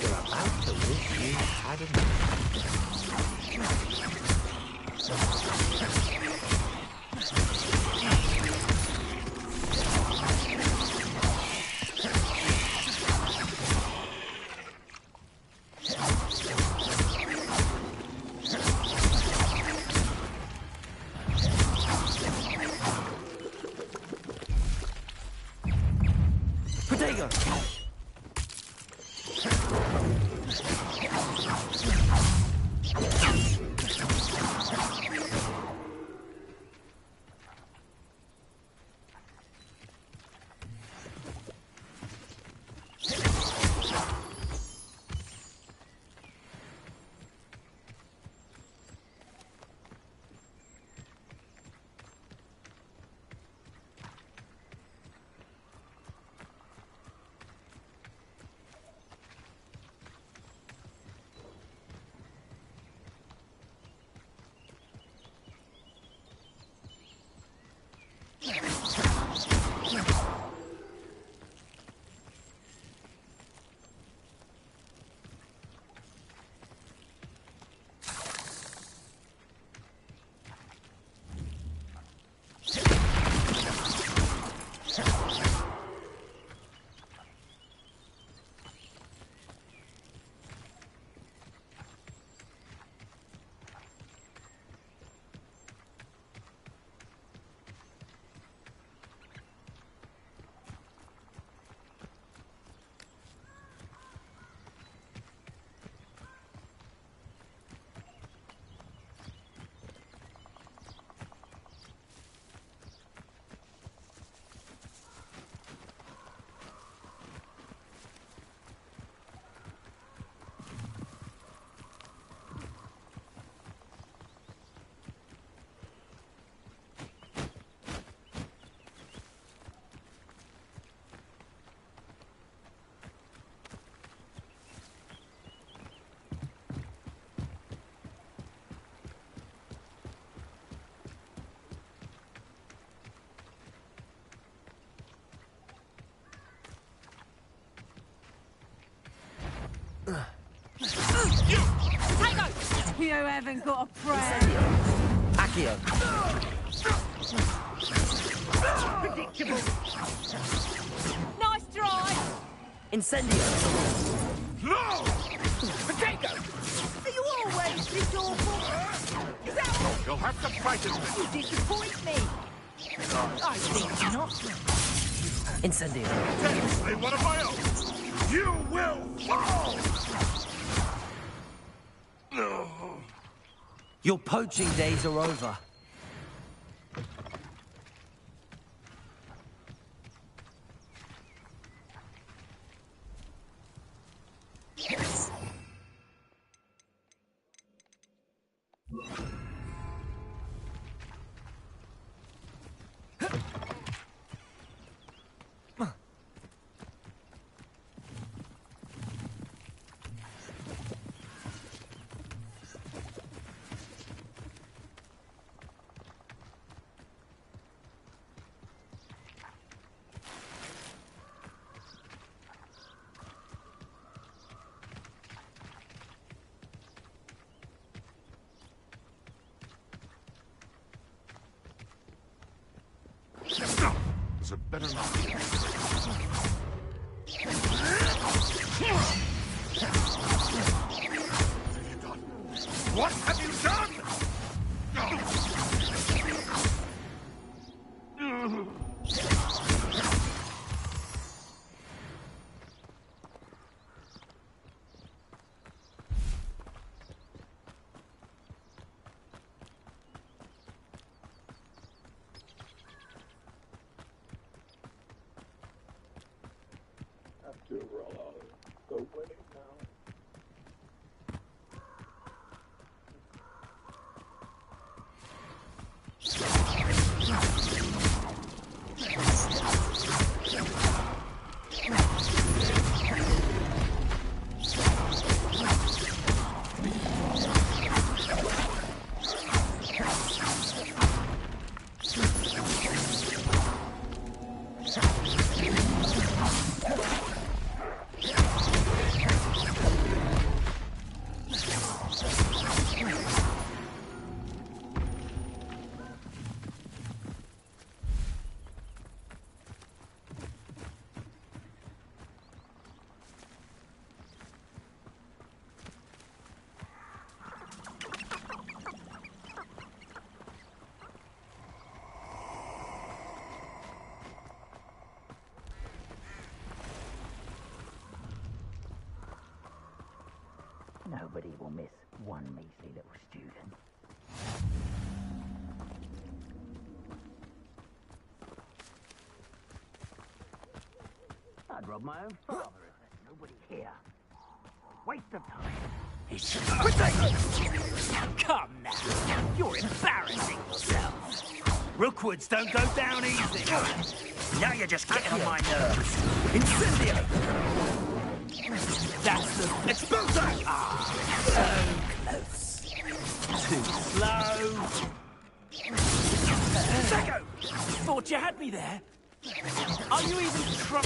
You're about to wish you hadn't. You haven't got a prayer. Accio. Predictable. Nice try. Incendio. No! Potato. Are you always this awful? Is that all? You'll have to fight it. You disappoint me. I think not. Incendio. Technically one of my own. You will fall! No. Your poaching days are over. Is it better not? What have you done? Have to roll out the way now. Nobody will miss one measly little student. I'd rob my own father if there's nobody here. Waste of time. It's Come now. You're embarrassing yourself. Rookwoods don't go down easy. Now you're just getting on my nerves. Incendio! That's the Expulso! Ah, so close. Too slow. Seko! Thought you had me there. Are you even trying?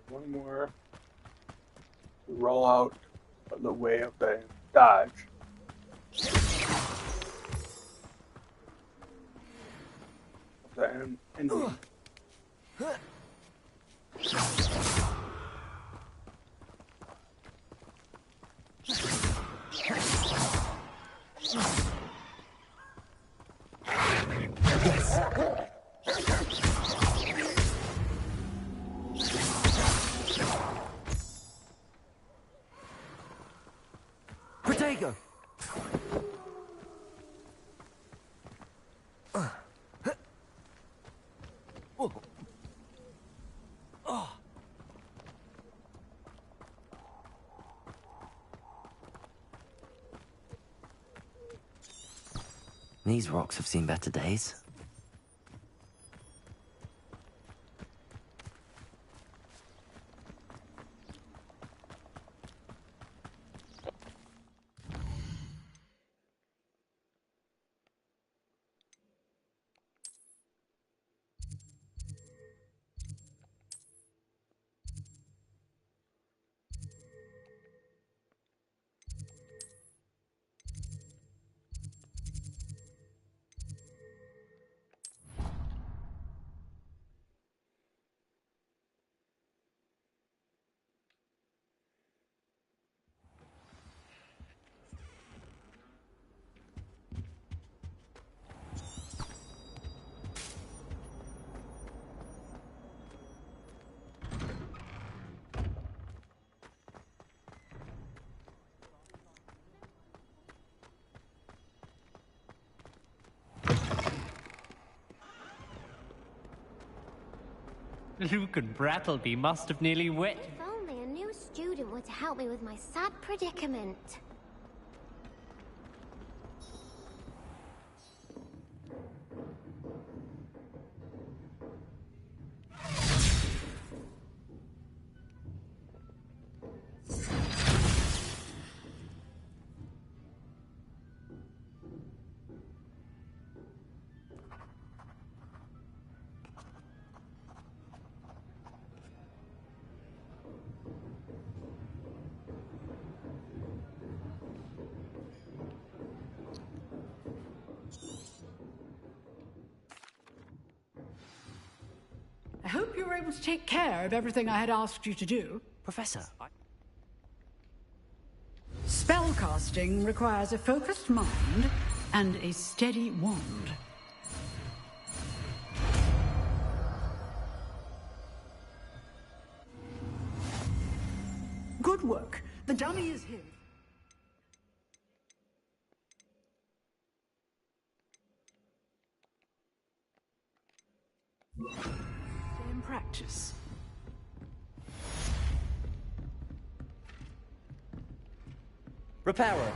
One more to roll out of the way of the dodge. The Indian. Protego! These rocks have seen better days. Luke and Brattleby must have nearly wet. If only a new student were to help me with my sad predicament. I hope you were able to take care of everything I had asked you to do. Professor, Spellcasting requires a focused mind and a steady wand. Good work. The dummy is here. Stay in practice. Reparo.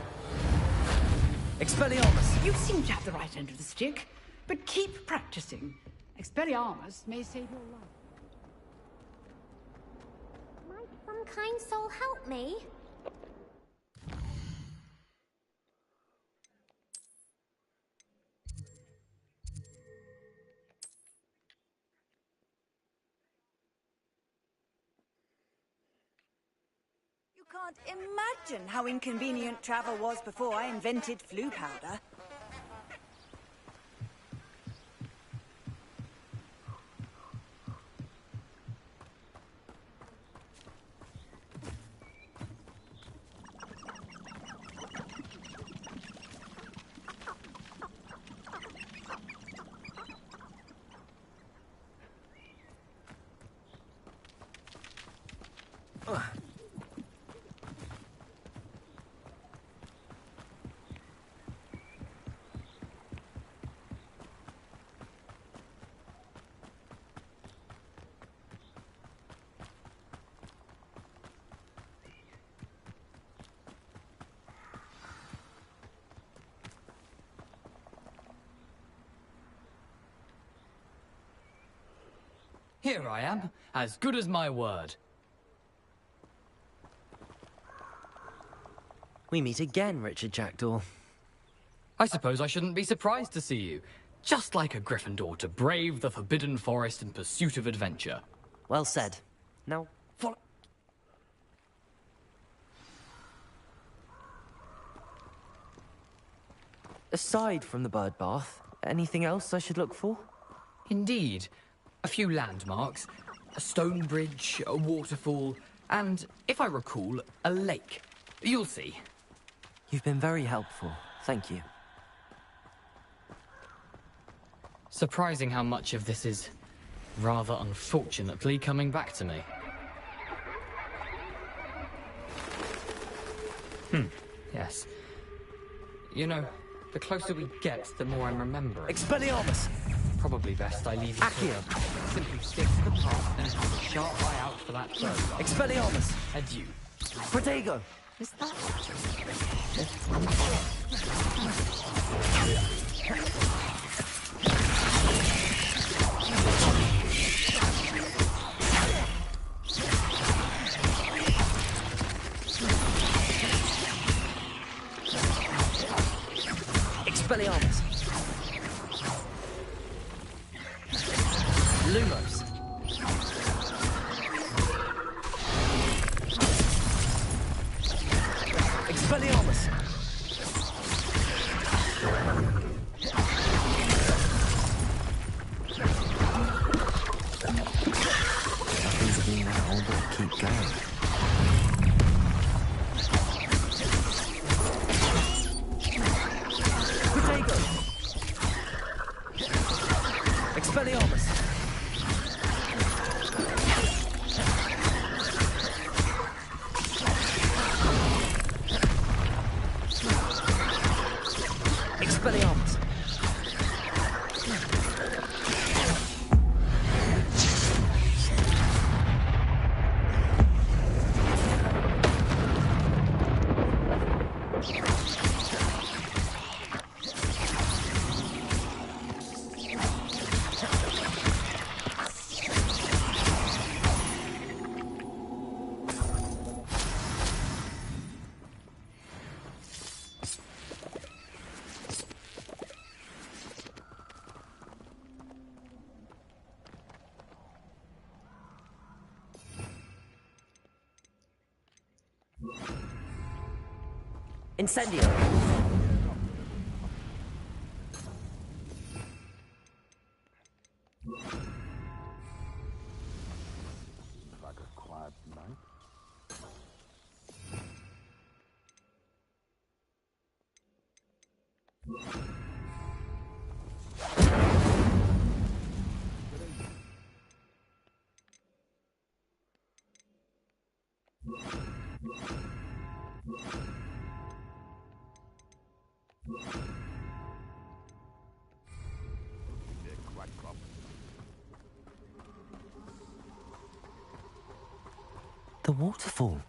Expelliarmus. You seem to have the right end of the stick, but keep practicing. Expelliarmus may save your life. Might some kind soul help me? You can't imagine how inconvenient travel was before I invented flu powder. Here I am, as good as my word. We meet again, Richard Jackdaw. I suppose I shouldn't be surprised to see you. Just like a Gryffindor to brave the Forbidden Forest in pursuit of adventure. Well said. Now, follow... Aside from the bird bath, anything else I should look for? Indeed. A few landmarks, a stone bridge, a waterfall, and, if I recall, a lake. You'll see. You've been very helpful. Thank you. Surprising how much of this is, rather unfortunately, coming back to me. Yes. You know, the closer we get, the more I'm remembering. Expelliarmus! Probably best I leave you to simply stick to the path and have a sharp eye out for that bird. Expelliarmus! Adieu. Protego! Is that... Expelliarmus. Lumos. Expelliarmus. Nothing's being that old, but keep going. Protego. Expelliarmus. Expelliarmus. Incendio. Like a quiet night. The waterfall.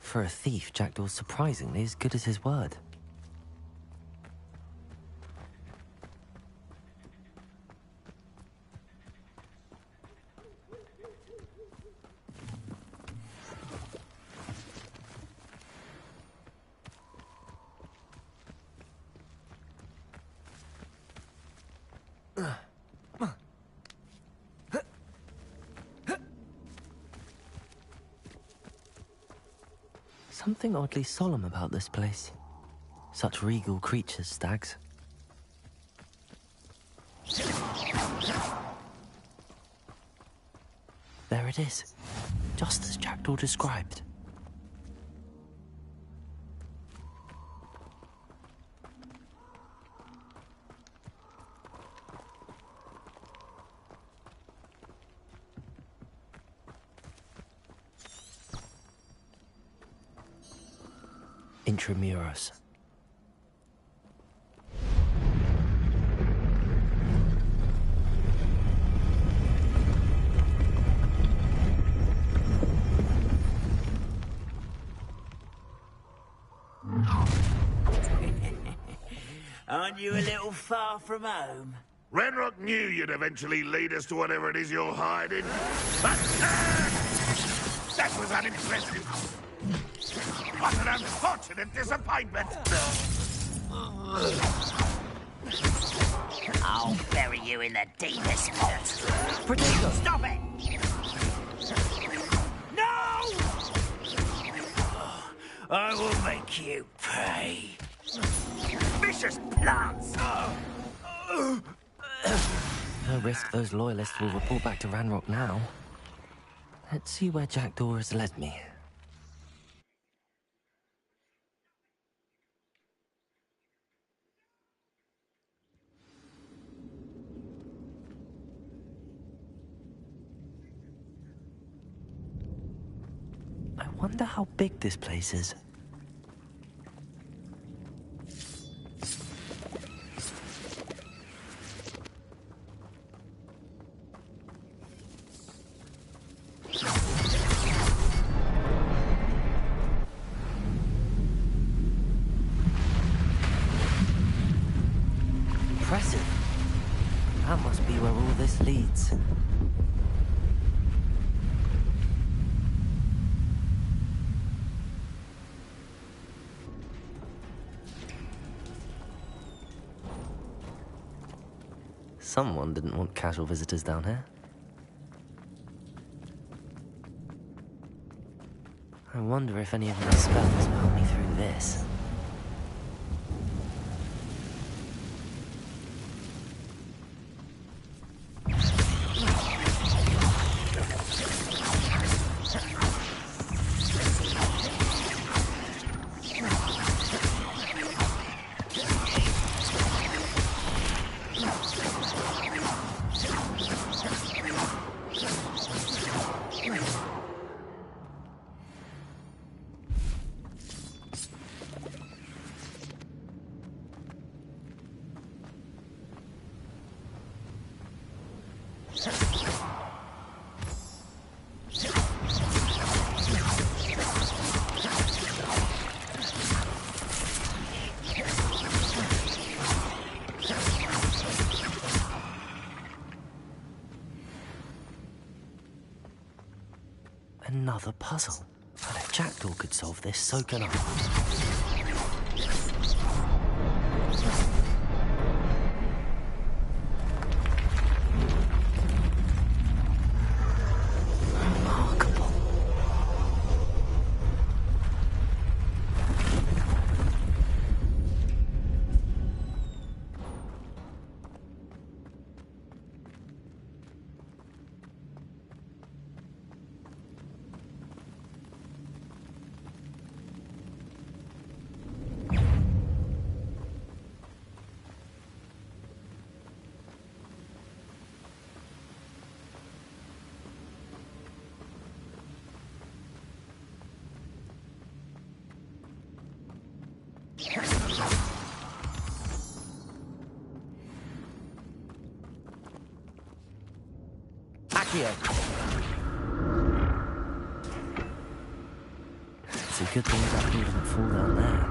For a thief, Jackdaw's surprisingly as good as his word. Something oddly solemn about this place. Such regal creatures, stags. There it is, just as Jackdaw described. Intramuros. Aren't you a little far from home? Ranrock knew you'd eventually lead us to whatever it is you're hiding. But, that was unimpressive. What an unfortunate disappointment! I'll bury you in the deepest pot. Protego! Stop it! No! I will make you pay. Vicious plants! No risk those loyalists will report back to Ranrock now. Let's see where Jackdaw has led me. I wonder how big this place is. leads. Someone didn't want casual visitors down here. I wonder if any of my spells will help me through this. Another puzzle. And if Jackdaw could solve this, so can I. Accio. It's a good thing that he didn't fall down there.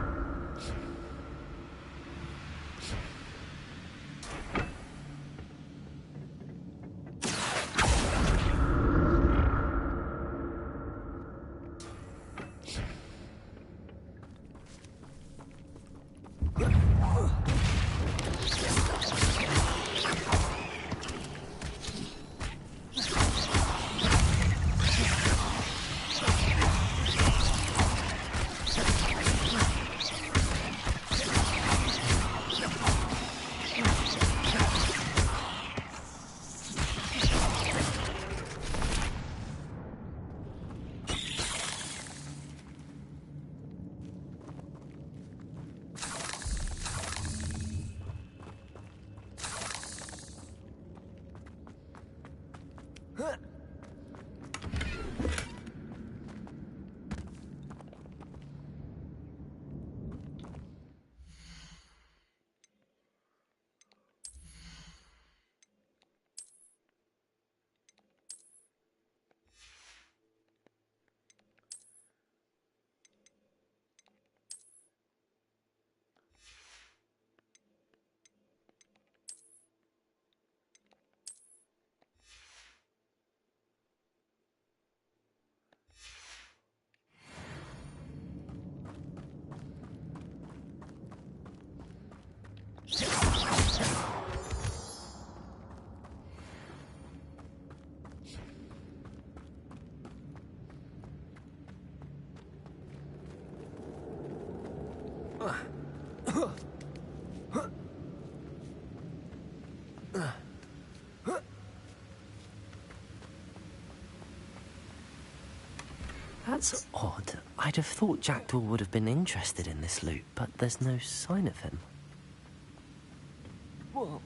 That's odd. I'd have thought Jackdaw would have been interested in this loot, but there's no sign of him. Whoa.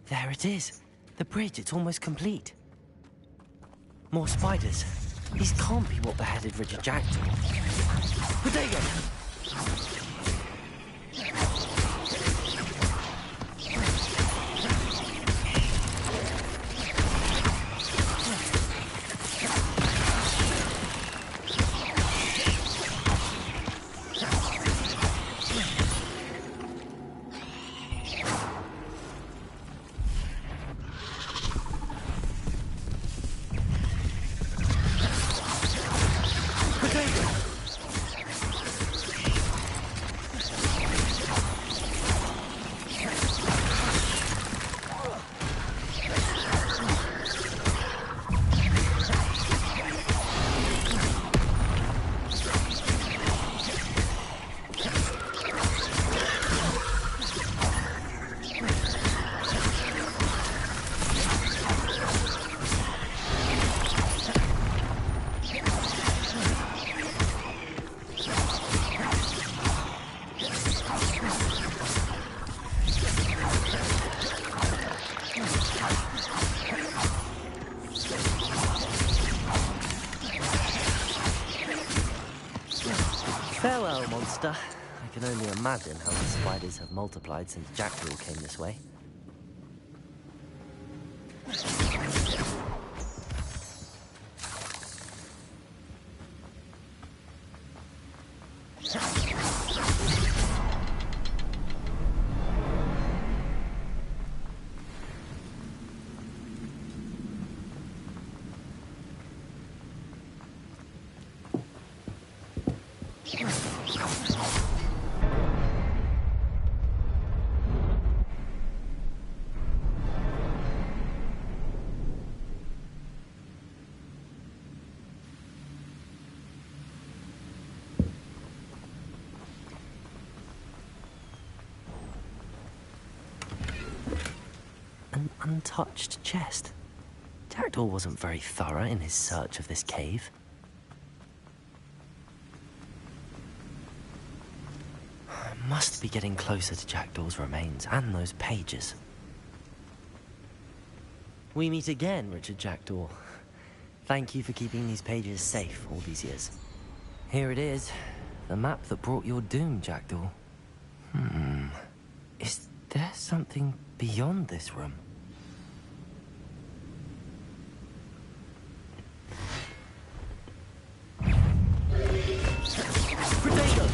There it is. The bridge, it's almost complete. More spiders. These can't be what beheaded Richard Jackdaw. Protego! Farewell, monster. I can only imagine how the spiders have multiplied since Jackdaw came this way. An untouched chest. Jackdaw wasn't very thorough in his search of this cave. Must be getting closer to Jackdaw's remains and those pages. We meet again, Richard Jackdaw. Thank you for keeping these pages safe all these years. Here it is, the map that brought your doom, Jackdaw. Is there something beyond this room? Protego!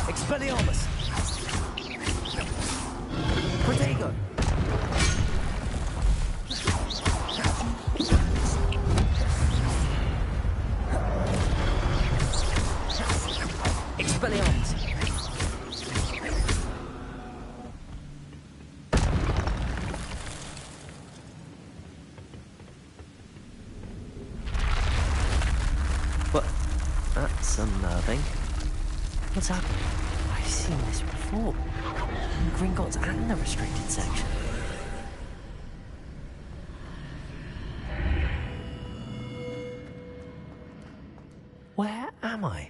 Expelliarmus! Protego! Expelliarmus! What? That's unnerving. What's happening? I've seen this before. In Gringotts and the restricted section. Where am I?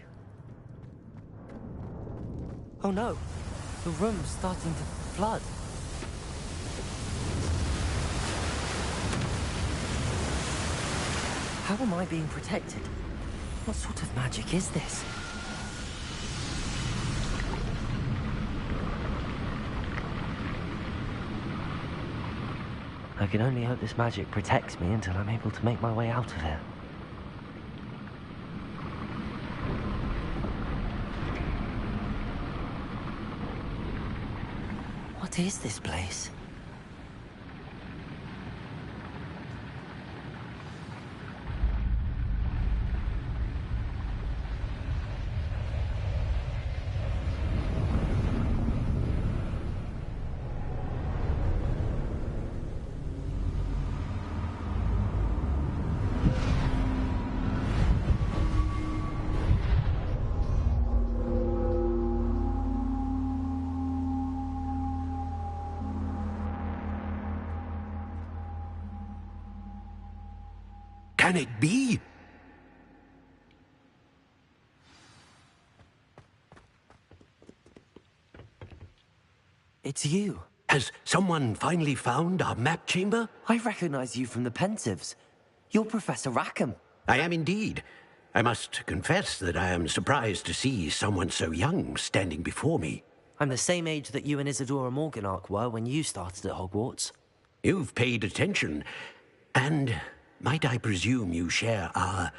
Oh no! The room's starting to flood. How am I being protected? What sort of magic is this? I can only hope this magic protects me until I'm able to make my way out of here. What is this place? Can it be? It's you. Has someone finally found our map chamber? I recognize you from the Pensieves. You're Professor Rackham. I am indeed. I must confess that I am surprised to see someone so young standing before me. I'm the same age that you and Isadora Morganach were when you started at Hogwarts. You've paid attention, and might I presume you share our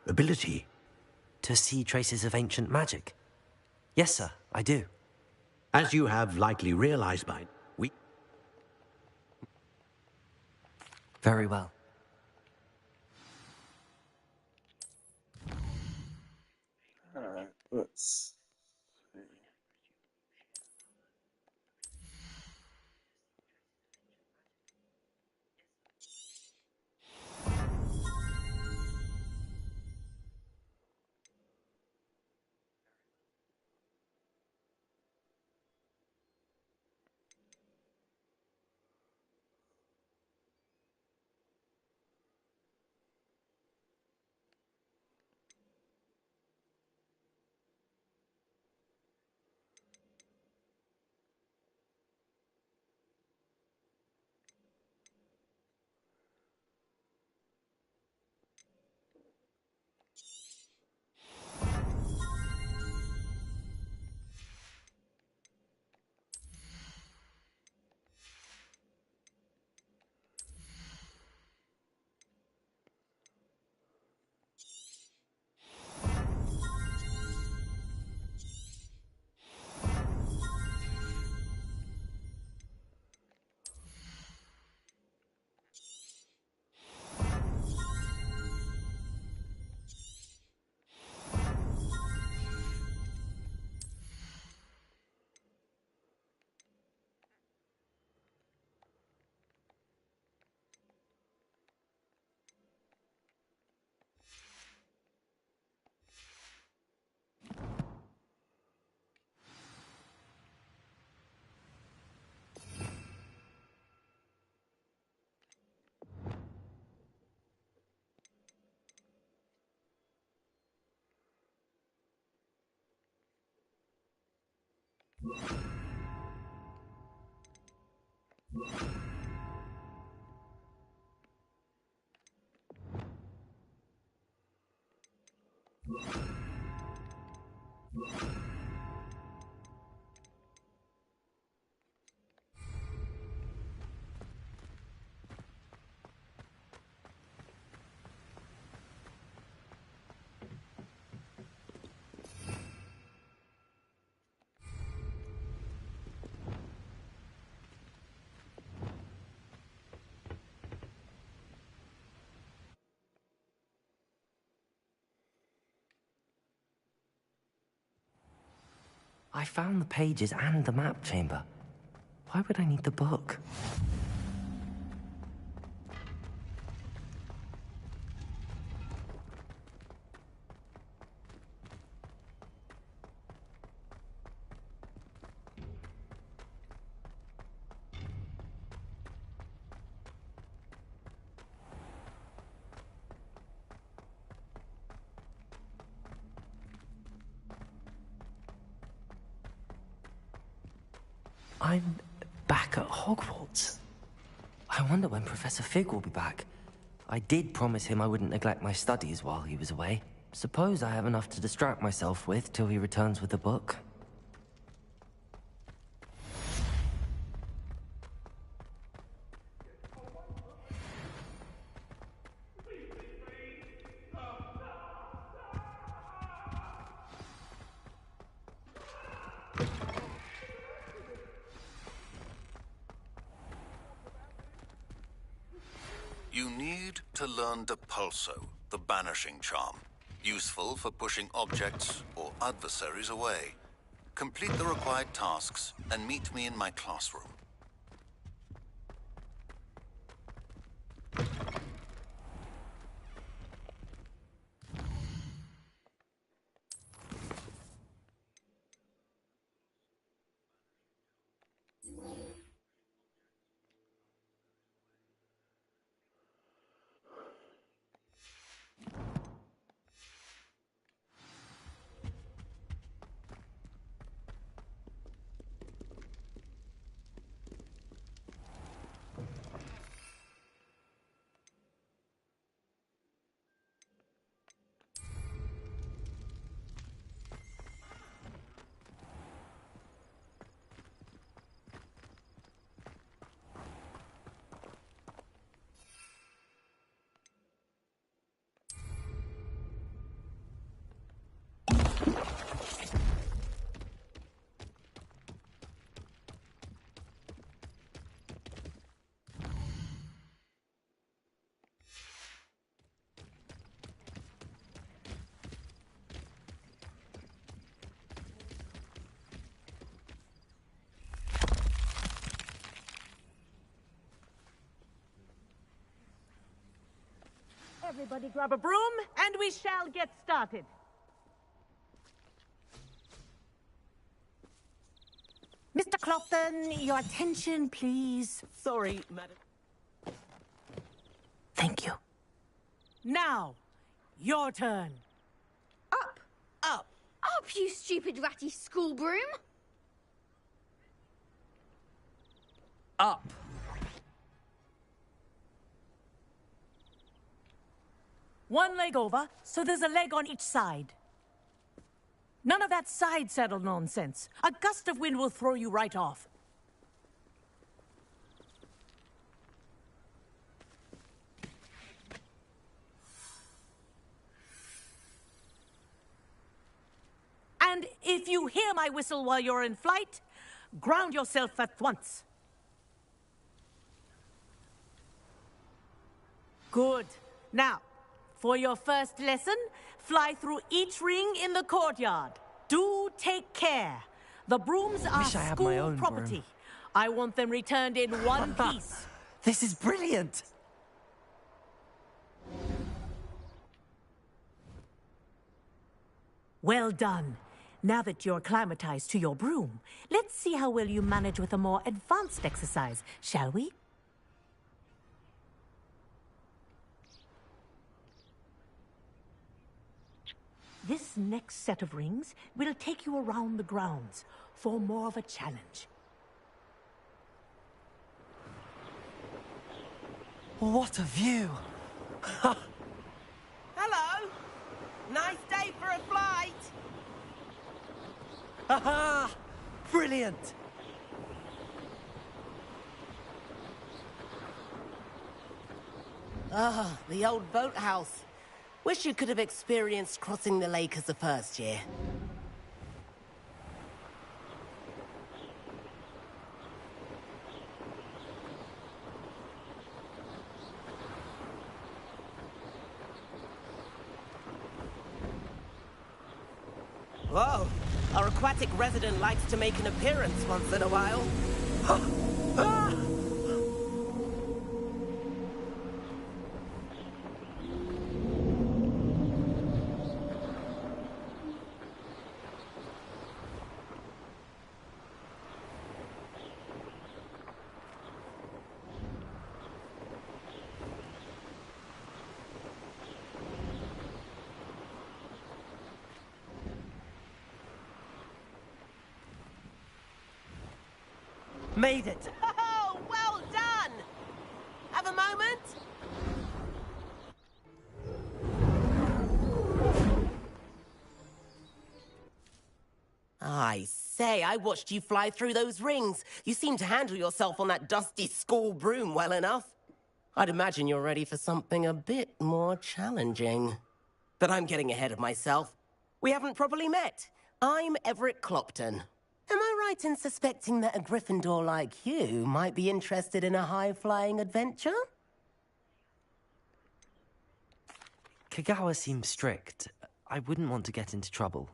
ability? To see traces of ancient magic? Yes, sir, I do. As you have likely realized by we... Very well. Alright, let's see. I found the pages and the map chamber. Why would I need the book? I'm back at Hogwarts. I wonder when Professor Fig will be back. I did promise him I wouldn't neglect my studies while he was away. Suppose I have enough to distract myself with till he returns with the book. to learn Depulso, the Banishing Charm. Useful for pushing objects or adversaries away. Complete the required tasks and meet me in my classroom. Everybody grab a broom, and we shall get started. Mr. Clopton, your attention, please. Sorry, madam. Thank you. Now, your turn. Up! Up! Up, you stupid ratty school broom! Up! One leg over, so there's a leg on each side. None of that side saddle nonsense. A gust of wind will throw you right off. And if you hear my whistle while you're in flight, ground yourself at once. Good. Now, for your first lesson, fly through each ring in the courtyard. Do take care. The brooms are school property. I want them returned in one piece. This is brilliant! Well done. Now that you're acclimatized to your broom, let's see how well you manage with a more advanced exercise, shall we? This next set of rings will take you around the grounds for more of a challenge. What a view! Hello! Nice day for a flight! Haha! Brilliant! Ah, the old boathouse. Wish you could have experienced crossing the lake as a first year. Whoa! Our aquatic resident likes to make an appearance once in a while. Made it! Oh, well done! Have a moment? I say, I watched you fly through those rings. You seem to handle yourself on that dusty school broom well enough. I'd imagine you're ready for something a bit more challenging. But I'm getting ahead of myself. We haven't properly met. I'm Everett Clopton. Am I right in suspecting that a Gryffindor like you might be interested in a high-flying adventure? Kagawa seems strict. I wouldn't want to get into trouble.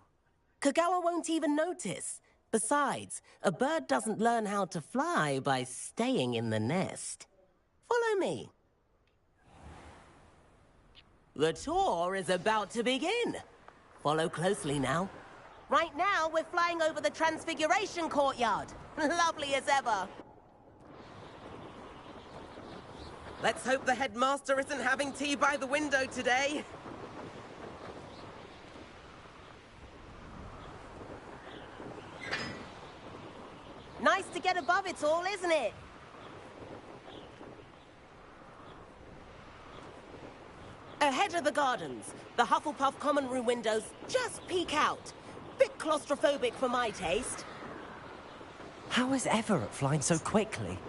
Kagawa won't even notice. Besides, a bird doesn't learn how to fly by staying in the nest. Follow me. The tour is about to begin. Follow closely now. Right now, we're flying over the Transfiguration Courtyard. Lovely as ever. Let's hope the headmaster isn't having tea by the window today. Nice to get above it all, isn't it? Ahead of the gardens, the Hufflepuff common room windows just peek out. Bit claustrophobic for my taste. How is Everett flying so quickly?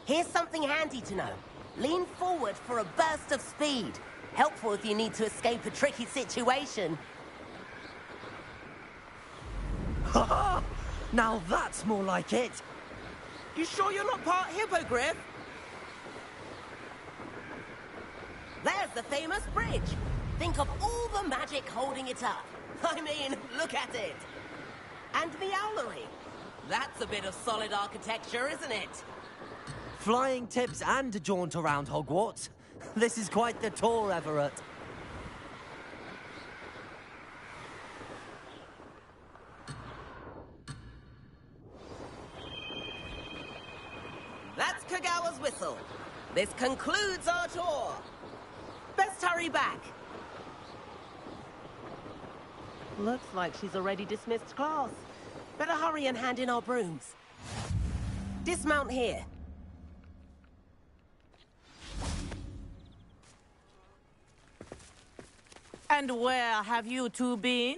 Here's something handy to know. Lean forward for a burst of speed. Helpful if you need to escape a tricky situation. Ha! Now that's more like it. You sure you're not part Hippogriff? There's the famous bridge. Think of all the magic holding it up. I mean, look at it. And the owlery. That's a bit of solid architecture, isn't it? Flying tips and a jaunt around Hogwarts. This is quite the tour, Everett. That's Kagawa's whistle. This concludes our tour. Best hurry back. Looks like she's already dismissed class. Better hurry and hand in our brooms. Dismount here. And where have you two been?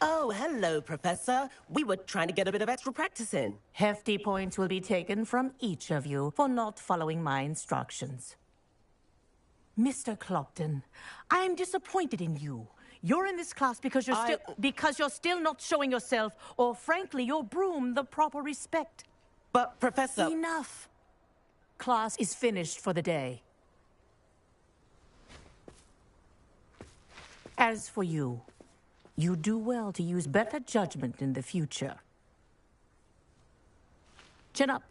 Oh, hello, Professor. We were trying to get a bit of extra practice in. Hefty points will be taken from each of you for not following my instructions. Mr. Clopton, I am disappointed in you. You're in this class because you're still not showing yourself, or frankly, your broom the proper respect. But, Professor... Enough. Class is finished for the day. As for you, you do well to use better judgment in the future. Chin up.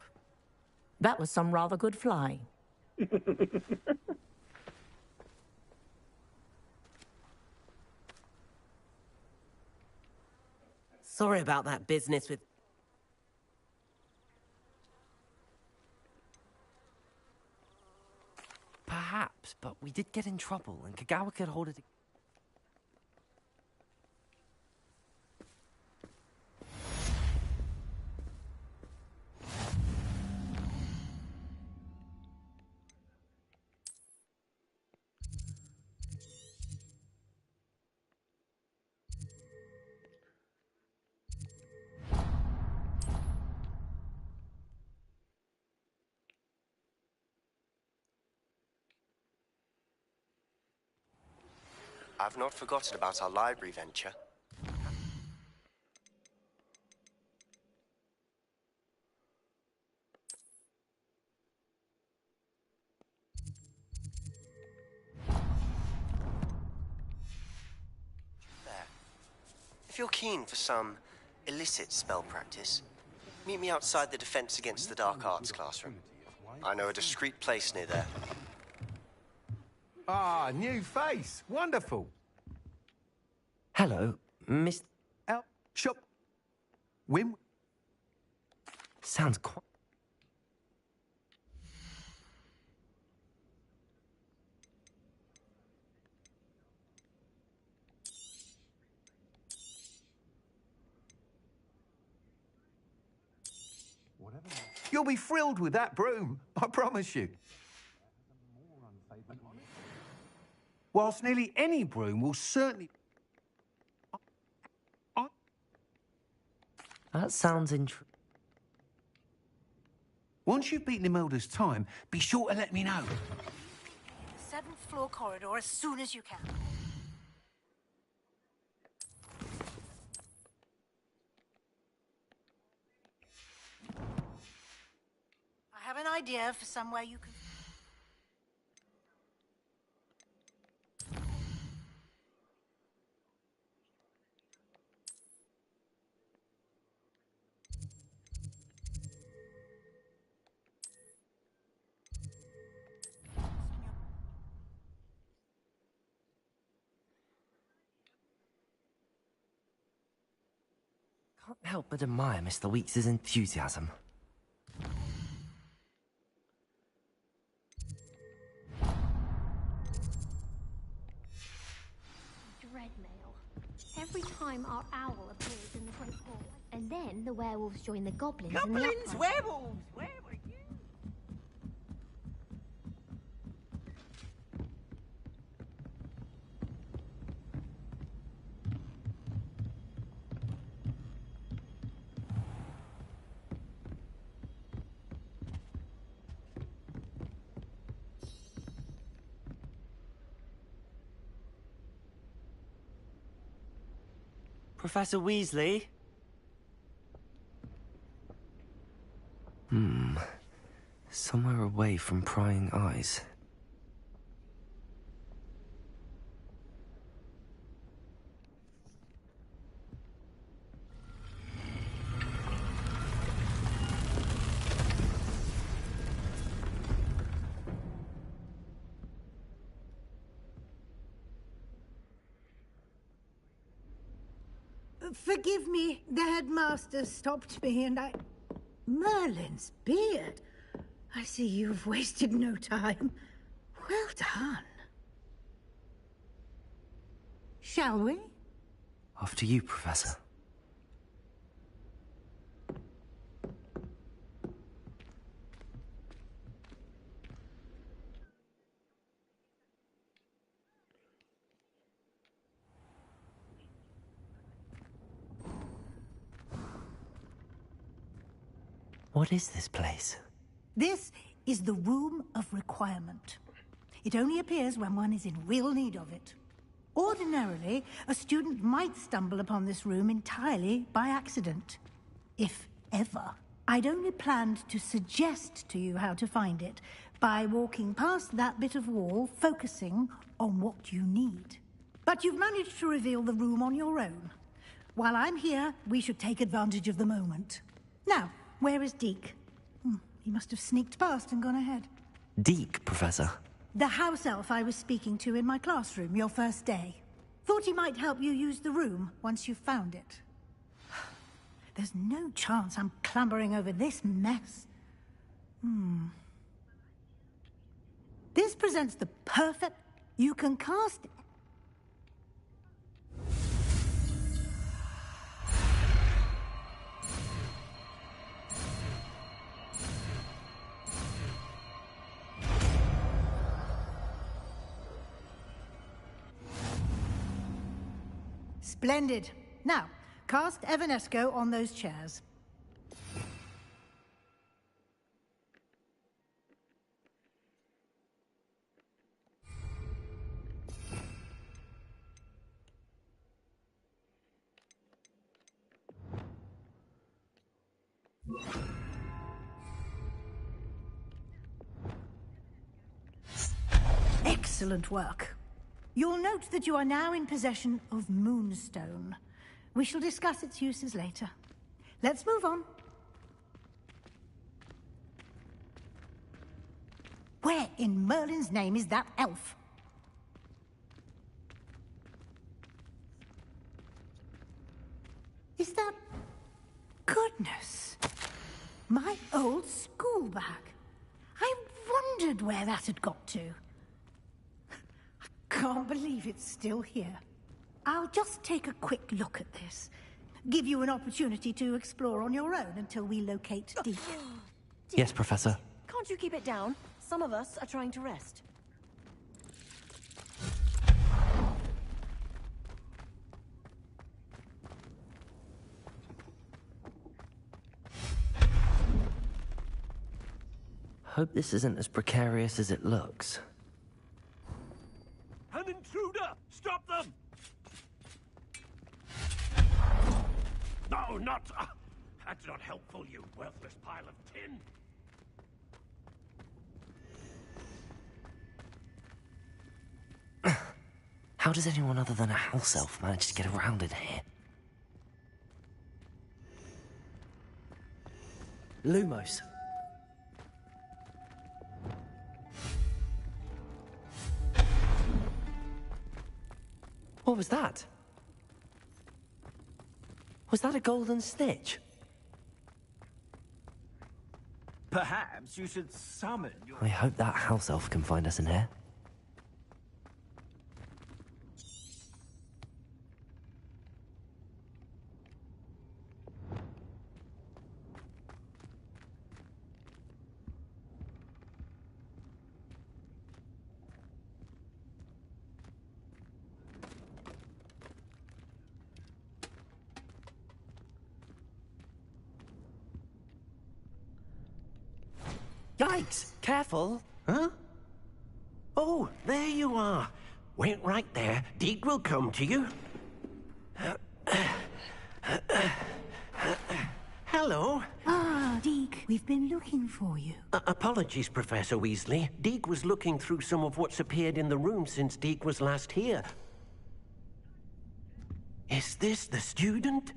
That was some rather good flying. Sorry about that business with... Perhaps, but we did get in trouble, and Kagawa could hold it... I've not forgotten about our library venture. There. If you're keen for some illicit spell practice, meet me outside the Defense Against the Dark Arts classroom. I know a discreet place near there. Ah, new face. Wonderful. Hello, Miss... Out. Shop. Wim. Sounds quite... You'll be thrilled with that broom, I promise you. Whilst nearly any broom will certainly... That sounds interesting. Once you've beaten Imelda's time, be sure to let me know. The 7th floor corridor as soon as you can. I have an idea for somewhere you can... Can't help but admire Mr. Weeks' enthusiasm. Dreadmail. Every time our owl appears in the Great Hall. And then the werewolves join the goblins in the Goblins, upright. werewolves, where were you? Professor Weasley? Somewhere away from prying eyes. Forgive me, the headmaster stopped me and I... Merlin's beard. I see you've wasted no time. Well done. Shall we? After you, Professor. What is this place? This is the Room of Requirement. It only appears when one is in real need of it. Ordinarily, a student might stumble upon this room entirely by accident. If ever. I'd only planned to suggest to you how to find it by walking past that bit of wall, focusing on what you need. But you've managed to reveal the room on your own. While I'm here, we should take advantage of the moment. Now, where is Deke? He must have sneaked past and gone ahead. Deke, Professor. The house elf I was speaking to in my classroom your first day. Thought he might help you use the room once you've found it. There's no chance I'm clambering over this mess. This presents the perfect... You can cast... Splendid. Now, cast Evanesco on those chairs. Excellent work. You'll note that you are now in possession of Moonstone. We shall discuss its uses later. Let's move on. Where in Merlin's name is that elf? Is that... Goodness! My old school bag. I wondered where that had got to. Can't believe it's still here. I'll just take a quick look at this. Give you an opportunity to explore on your own until we locate Deke. Yes, Professor. Can't you keep it down? Some of us are trying to rest. Hope this isn't as precarious as it looks. An intruder! Stop them! No, not... that's not helpful, you worthless pile of tin. How does anyone other than a house elf manage to get around in here? Lumos. What was that? Was that a golden snitch? Perhaps you should summon your... I hope that house elf can find us in here. Yikes! Careful! Huh? Oh, there you are. Wait right there. Deek will come to you. Hello. Ah, Deek, we've been looking for you. Apologies, Professor Weasley. Deek was looking through some of what's appeared in the room since Deek was last here. Is this the student?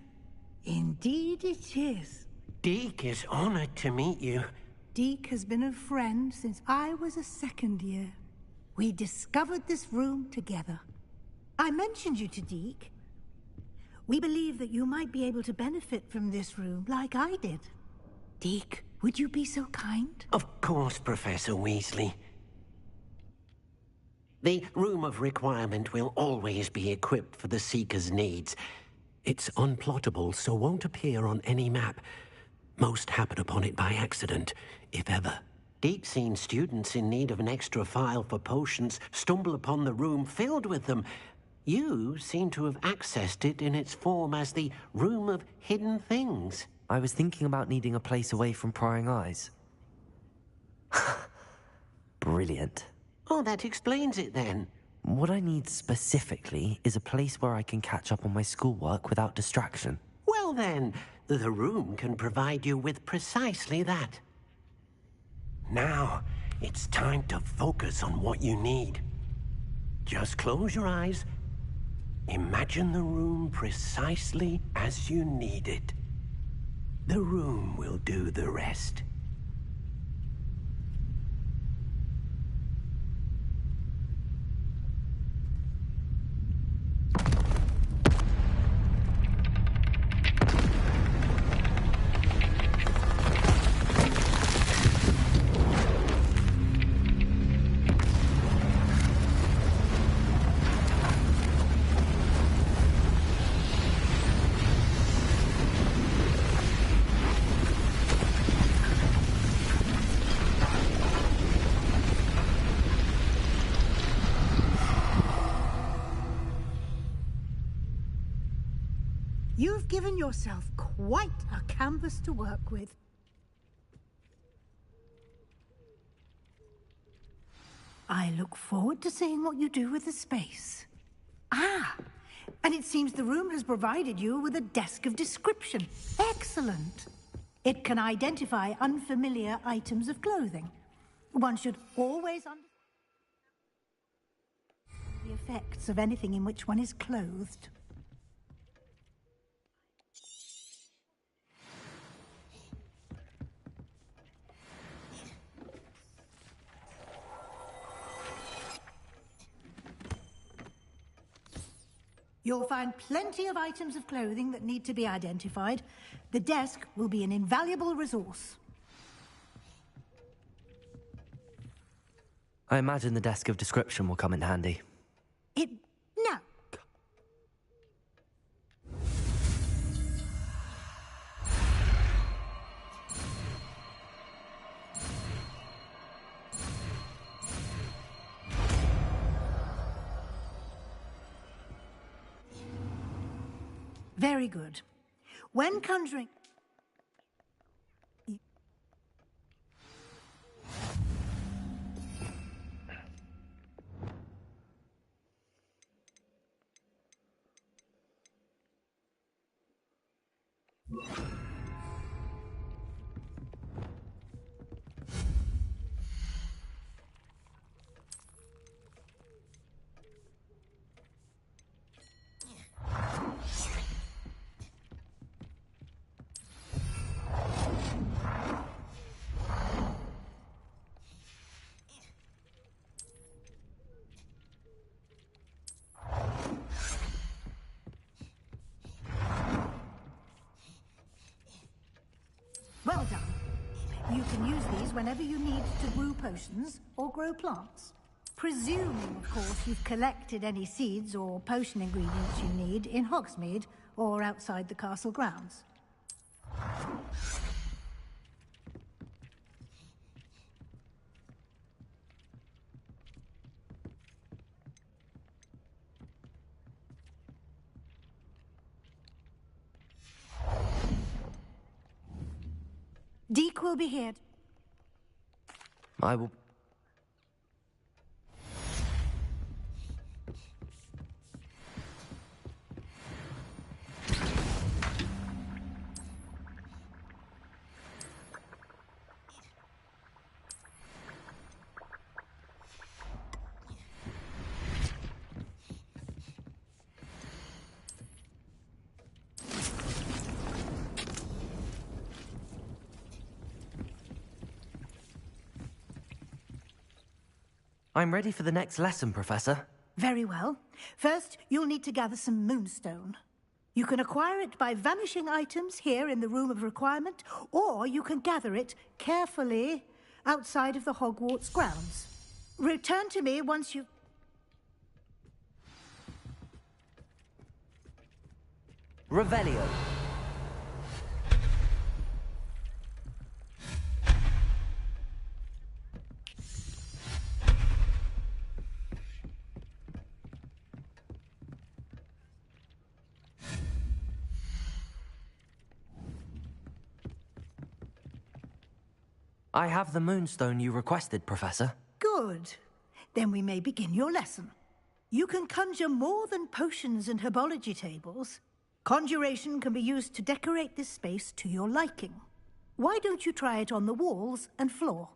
Indeed it is. Deek is honored to meet you. Deek has been a friend since I was a second year. We discovered this room together. I mentioned you to Deek. We believe that you might be able to benefit from this room like I did. Deek, would you be so kind? Of course, Professor Weasley. The Room of Requirement will always be equipped for the Seeker's needs. It's unplottable, so won't appear on any map. Most happen upon it by accident, if ever. Deek's seen students in need of an extra file for potions stumble upon the room filled with them. You seem to have accessed it in its form as the Room of Hidden Things. I was thinking about needing a place away from prying eyes. Brilliant. Oh, that explains it then. What I need specifically is a place where I can catch up on my schoolwork without distraction. Well then, the room can provide you with precisely that. Now, it's time to focus on what you need. Just close your eyes. Imagine the room precisely as you need it. The room will do the rest. You've given yourself quite a canvas to work with. I look forward to seeing what you do with the space. Ah, and it seems the room has provided you with a desk of description. Excellent. It can identify unfamiliar items of clothing. One should always understand the effects of anything in which one is clothed. You'll find plenty of items of clothing that need to be identified. The desk will be an invaluable resource. I imagine the desk of description will come in handy. No. Very good. When conjuring... You can use these whenever you need to brew potions or grow plants. Presuming, of course, you've collected any seeds or potion ingredients you need in Hogsmeade or outside the castle grounds. Deke will be here. I will... I'm ready for the next lesson, Professor. Very well. First, you'll need to gather some moonstone. You can acquire it by vanishing items here in the Room of Requirement, or you can gather it carefully outside of the Hogwarts grounds. Return to me once you... Revelio. I have the moonstone you requested, Professor. Good. Then we may begin your lesson. You can conjure more than potions and herbology tables. Conjuration can be used to decorate this space to your liking. Why don't you try it on the walls and floor?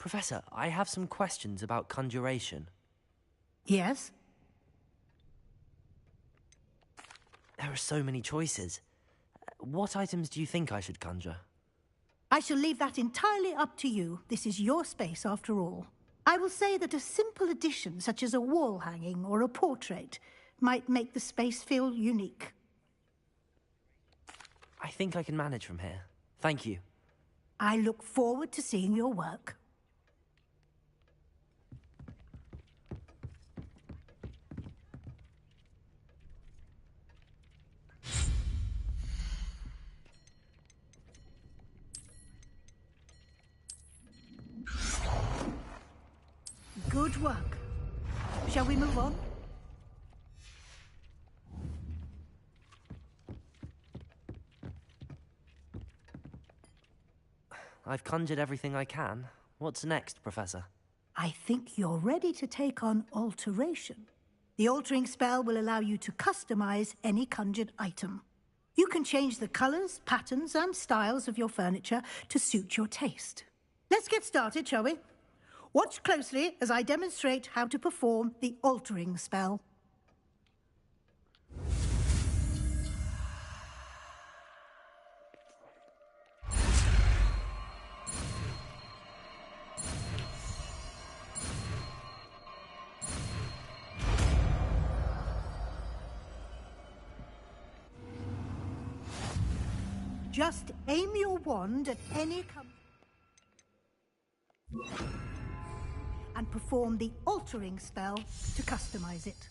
Professor, I have some questions about conjuration. Yes? There are so many choices. What items do you think I should conjure? I shall leave that entirely up to you. This is your space, after all. I will say that a simple addition, such as a wall hanging or a portrait, might make the space feel unique. I think I can manage from here. Thank you. I look forward to seeing your work. Good work. Shall we move on? I've conjured everything I can. What's next, Professor? I think you're ready to take on alteration. The altering spell will allow you to customize any conjured item. You can change the colors, patterns, and styles of your furniture to suit your taste. Let's get started, shall we? Watch closely as I demonstrate how to perform the altering spell. Just aim your wand at any and perform the altering spell to customize it.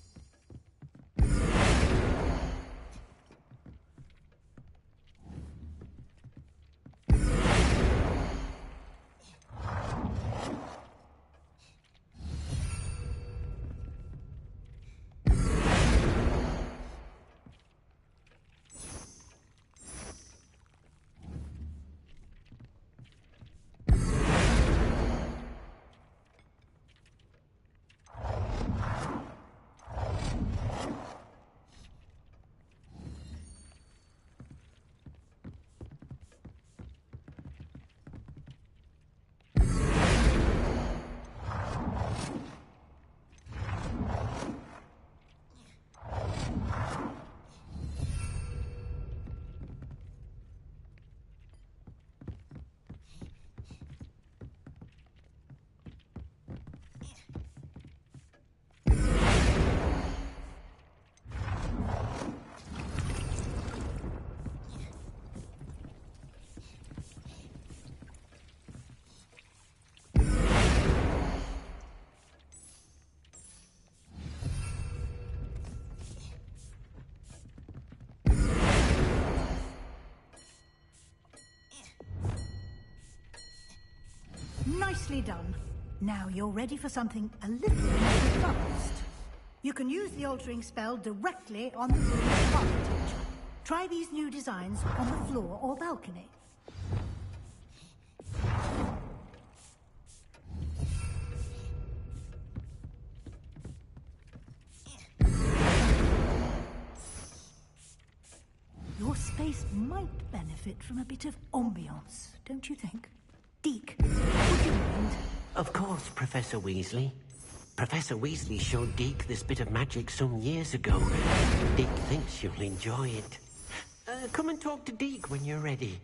Nicely done. Now you're ready for something a little more advanced. You can use the altering spell directly on the room's architecture. Try these new designs on the floor or balcony. Your space might benefit from a bit of ambiance, don't you think? Deke, would you mind? Of course, Professor Weasley. Professor Weasley showed Deke this bit of magic some years ago. Deke thinks you'll enjoy it. Come and talk to Deke when you're ready.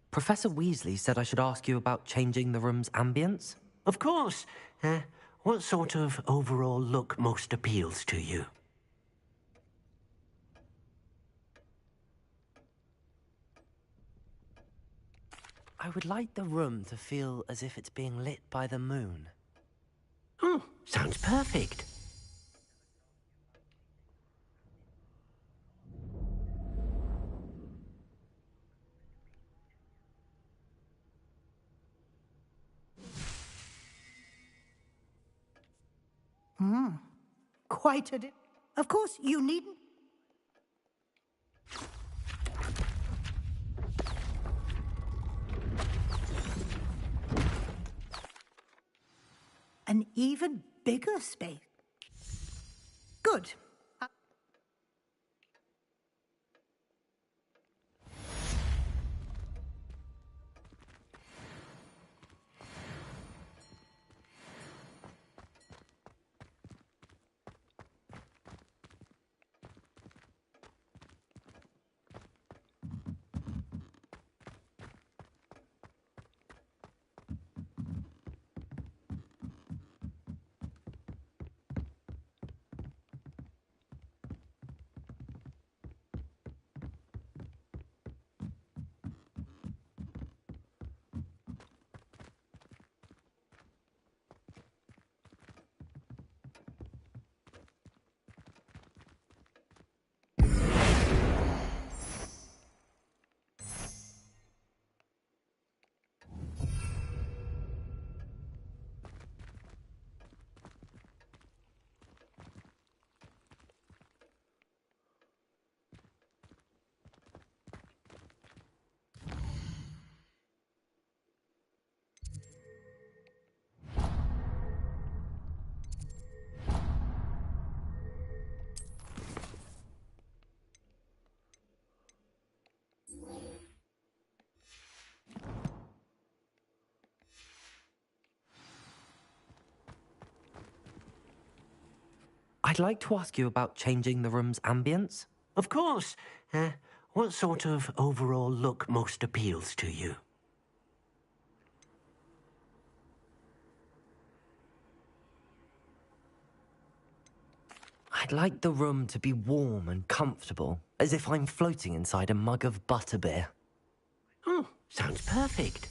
Professor Weasley said I should ask you about changing the room's ambience? Of course. What sort of overall look most appeals to you? I would like the room to feel as if it's being lit by the moon. Oh, sounds perfect. Quite a Of course, you needn't. an even bigger space. Good. I'd like to ask you about changing the room's ambience. Of course. What sort of overall look most appeals to you? I'd like the room to be warm and comfortable, as if I'm floating inside a mug of butterbeer. Oh, sounds perfect.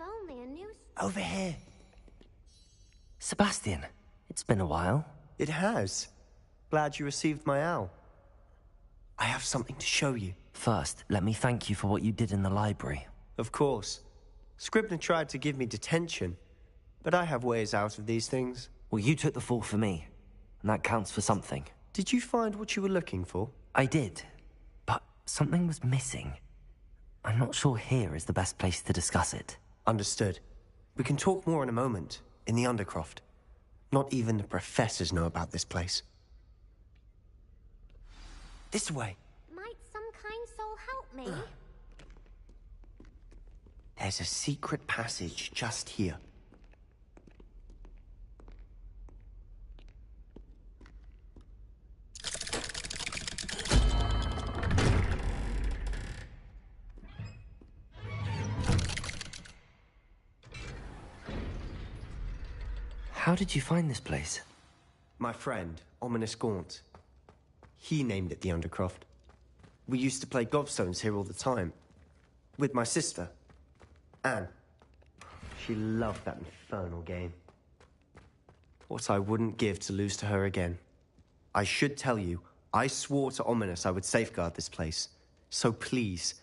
only a new... Over here. Sebastian, it's been a while. It has. Glad you received my owl. I have something to show you. First, let me thank you for what you did in the library. Of course. Scribner tried to give me detention, but I have ways out of these things. Well, you took the fall for me, and that counts for something. Did you find what you were looking for? I did, but something was missing. I'm not sure here is the best place to discuss it. Understood. We can talk more in a moment, in the Undercroft. Not even the professors know about this place. This way. Might some kind soul help me? There's a secret passage just here. How did you find this place? My friend, Ominous Gaunt. He named it the Undercroft. We used to play gobstones here all the time. With my sister, Anne. She loved that infernal game. What I wouldn't give to lose to her again. I should tell you, I swore to Ominous I would safeguard this place. So please,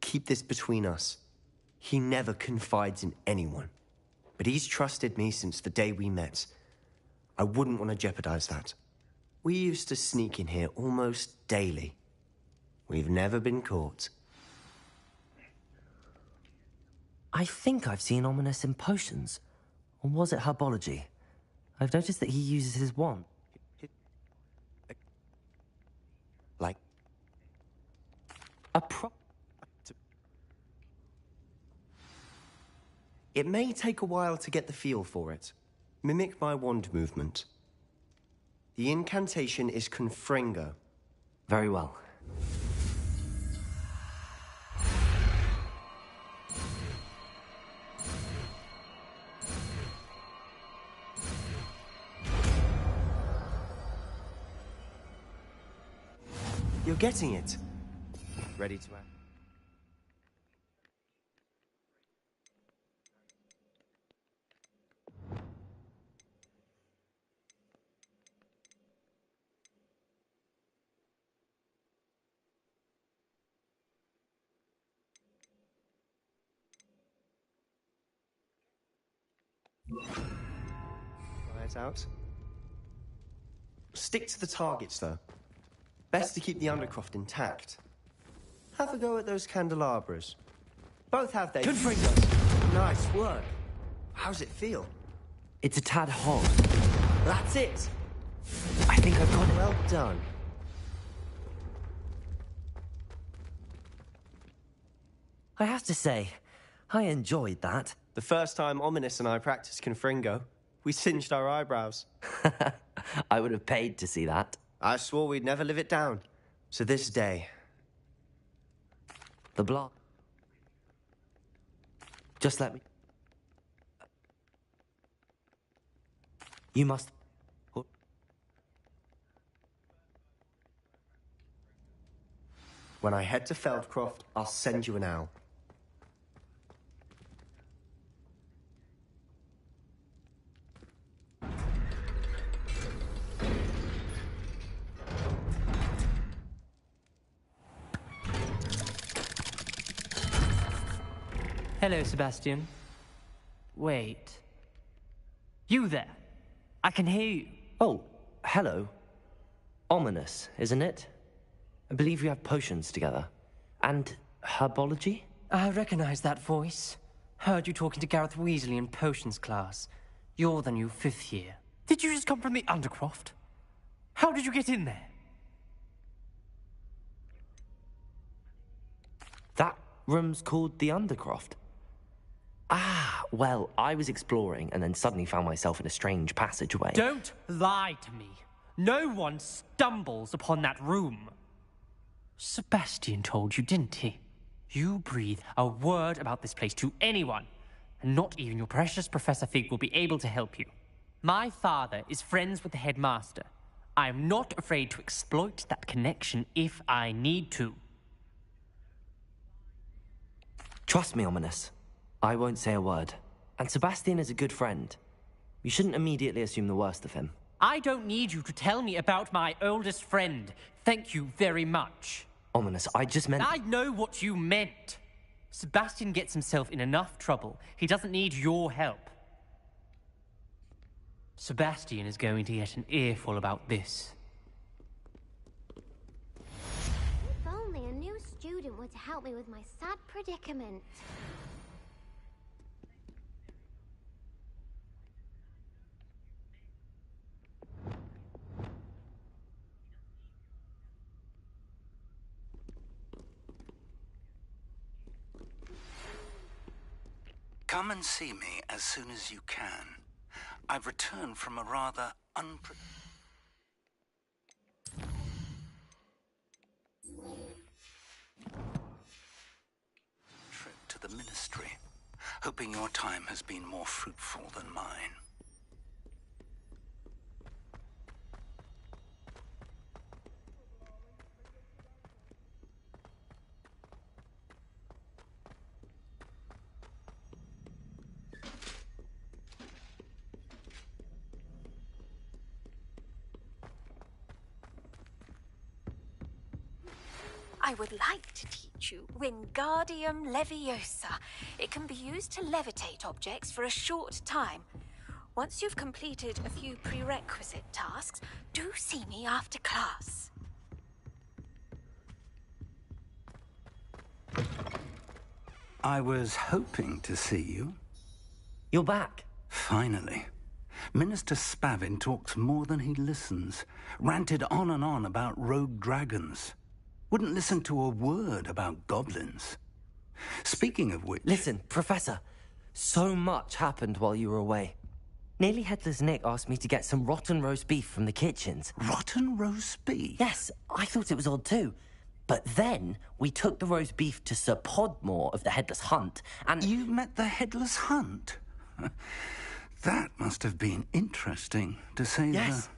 keep this between us. He never confides in anyone. But he's trusted me since the day we met. I wouldn't want to jeopardize that. We used to sneak in here almost daily. We've never been caught. I think I've seen Ominous in potions. Or was it herbology? I've noticed that he uses his wand. Like? It may take a while to get the feel for it. Mimic my wand movement. The incantation is Confringo. Very well. You're getting it. Ready to act? Try it out. Stick to the targets, though. Best to keep the Undercroft intact. Have a go at those candelabras. Both have their... Confringo! Nice work. How's it feel? It's a tad hot. That's it! I think I've got it. Well done. I have to say, I enjoyed that. The first time Ominous and I practiced Confringo, we singed our eyebrows. I would have paid to see that. I swore we'd never live it down. So this day... The block. Just let me... You must... When I head to Feldcroft, I'll send you an owl. Hello, Sebastian. Wait. You there? I can hear you. Oh, hello. Ominous, isn't it? I believe we have potions together. And herbology? I recognize that voice. Heard you talking to Gareth Weasley in potions class. You're the new 5th year. Did you just come from the Undercroft? How did you get in there? That room's called the Undercroft. Ah, well, I was exploring and then suddenly found myself in a strange passageway. Don't lie to me. No one stumbles upon that room. Sebastian told you, didn't he? You breathe a word about this place to anyone, and not even your precious Professor Fig will be able to help you. My father is friends with the headmaster. I am not afraid to exploit that connection if I need to. Trust me, Ominous. I won't say a word. And Sebastian is a good friend. You shouldn't immediately assume the worst of him. I don't need you to tell me about my oldest friend. Thank you very much. Ominous, I just meant... I know what you meant. Sebastian gets himself in enough trouble. He doesn't need your help. Sebastian is going to get an earful about this. If only a new student were to help me with my sad predicament. Come and see me as soon as you can. I've returned from a rather trip to the Ministry, hoping your time has been more fruitful than mine. I would like to teach you Wingardium Leviosa. It can be used to levitate objects for a short time. Once you've completed a few prerequisite tasks, do see me after class. I was hoping to see you. You're back. Finally. Minister Spavin talks more than he listens. Ranted on and on about rogue dragons. Wouldn't listen to a word about goblins. Speaking of which... Listen, Professor. So much happened while you were away. Nearly Headless Nick asked me to get some rotten roast beef from the kitchens. Rotten roast beef? Yes, I thought it was odd too. But then we took the roast beef to Sir Podmore of the Headless Hunt, and... You met the Headless Hunt? That must have been interesting, to say the... Yes.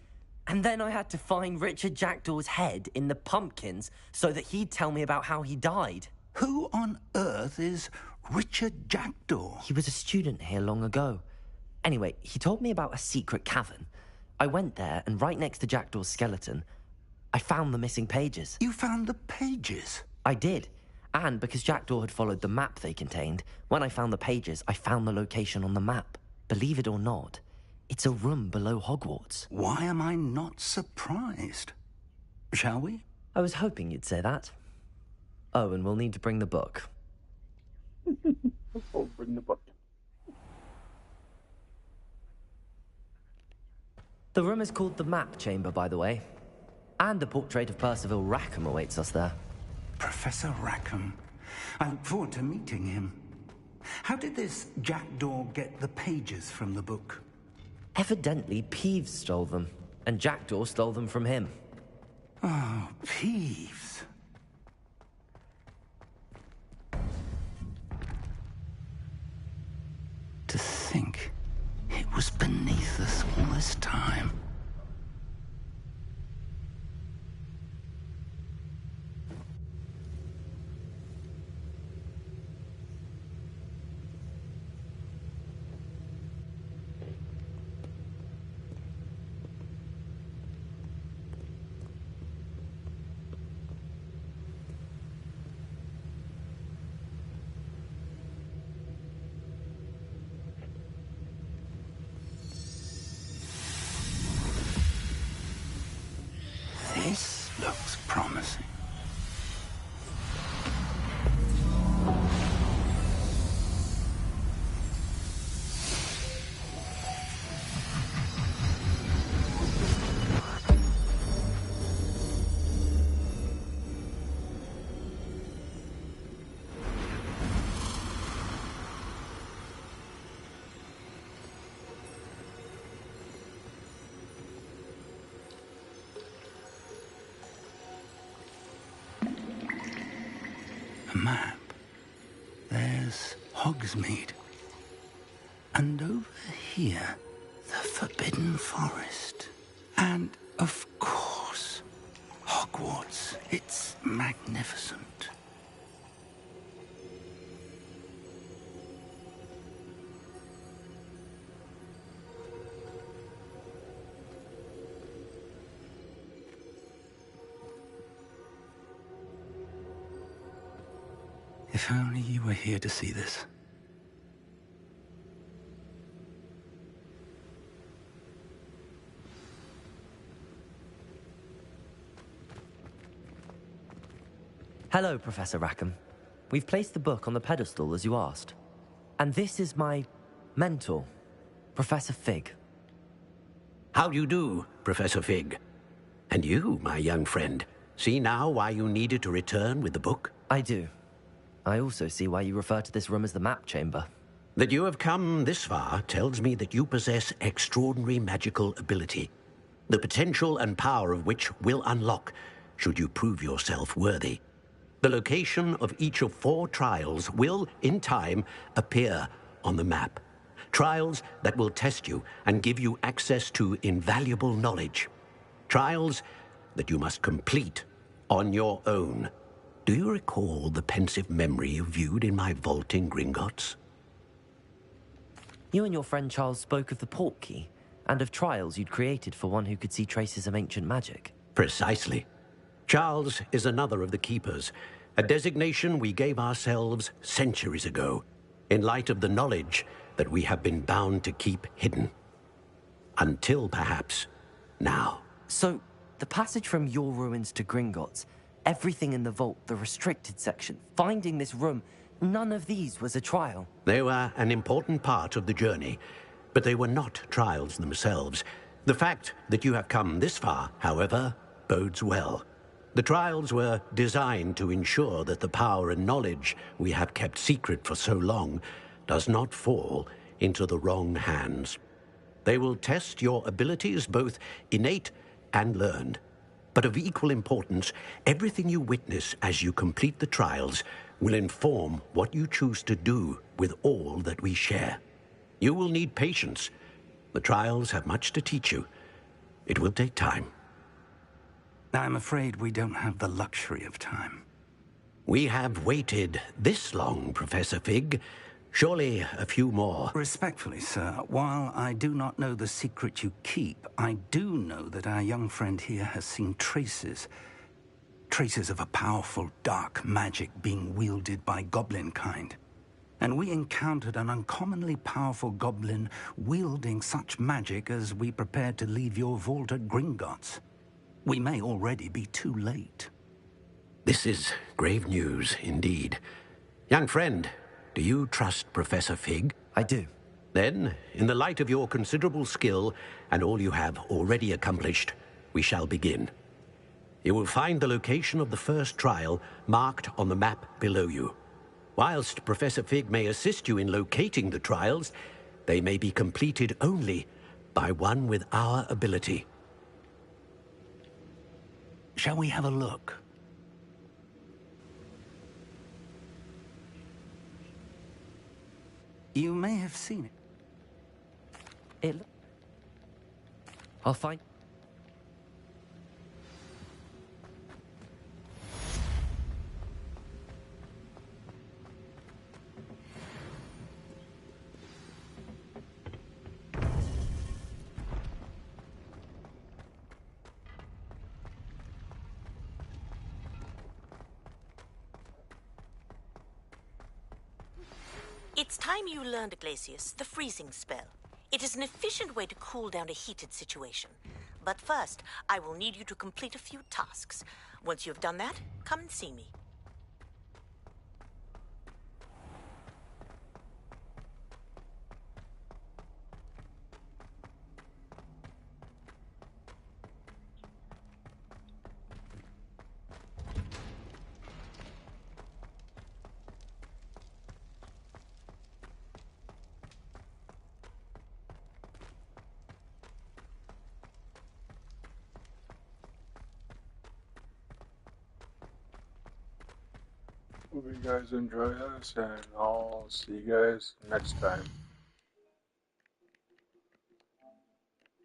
And then I had to find Richard Jackdaw's head in the pumpkins so that he'd tell me about how he died. Who on earth is Richard Jackdaw? He was a student here long ago. Anyway, he told me about a secret cavern. I went there, and right next to Jackdaw's skeleton, I found the missing pages. You found the pages? I did. And because Jackdaw had followed the map they contained, when I found the pages, I found the location on the map. Believe it or not, it's a room below Hogwarts. Why am I not surprised? Shall we? I was hoping you'd say that. Oh, and we'll need to bring the book. Oh, bring the book. The room is called the Map Chamber, by the way. And a portrait of Percival Rackham awaits us there. Professor Rackham. I look forward to meeting him. How did this Jackdaw get the pages from the book? Evidently, Peeves stole them, and Jackdaw stole them from him. Oh, Peeves. To think it was beneath us all this time. This looks promising. Map. There's Hogsmeade. And over here, the Forbidden Forest. And, of course, Hogwarts. It's magnificent. If only you were here to see this. Hello, Professor Rackham. We've placed the book on the pedestal as you asked. And this is my mentor, Professor Fig. How do you do, Professor Fig? And you, my young friend, see now why you needed to return with the book? I do. I also see why you refer to this room as the map chamber. That you have come this far tells me that you possess extraordinary magical ability, the potential and power of which will unlock should you prove yourself worthy. The location of each of 4 trials will, in time, appear on the map. Trials that will test you and give you access to invaluable knowledge. Trials that you must complete on your own. Do you recall the pensive memory you viewed in my vault in Gringotts? You and your friend Charles spoke of the port key, and of trials you'd created for one who could see traces of ancient magic. Precisely. Charles is another of the Keepers, a designation we gave ourselves centuries ago, in light of the knowledge that we have been bound to keep hidden. Until, perhaps, now. So, the passage from your ruins to Gringotts, everything in the vault, the restricted section, finding this room, none of these was a trial. They were an important part of the journey, but they were not trials themselves. The fact that you have come this far, however, bodes well. The trials were designed to ensure that the power and knowledge we have kept secret for so long does not fall into the wrong hands. They will test your abilities, both innate and learned. But of equal importance, everything you witness as you complete the trials will inform what you choose to do with all that we share. You will need patience. The trials have much to teach you. It will take time. I'm afraid we don't have the luxury of time. We have waited this long, Professor Fig. Surely a few more. Respectfully, sir, while I do not know the secret you keep, I do know that our young friend here has seen traces of a powerful dark magic being wielded by goblin kind. And we encountered an uncommonly powerful goblin wielding such magic as we prepared to leave your vault at Gringotts. We may already be too late. This is grave news, indeed. Young friend, do you trust Professor Fig? I do. Then, in the light of your considerable skill and all you have already accomplished, we shall begin. You will find the location of the first trial marked on the map below you. Whilst Professor Fig may assist you in locating the trials, they may be completed only by one with our ability. Shall we have a look? You may have seen it. I'll find... It's time you learned, Glacius, the freezing spell. It is an efficient way to cool down a heated situation. But first, I will need you to complete a few tasks. Once you have done that, come and see me. Hope you guys enjoy this, and I'll see you guys next time.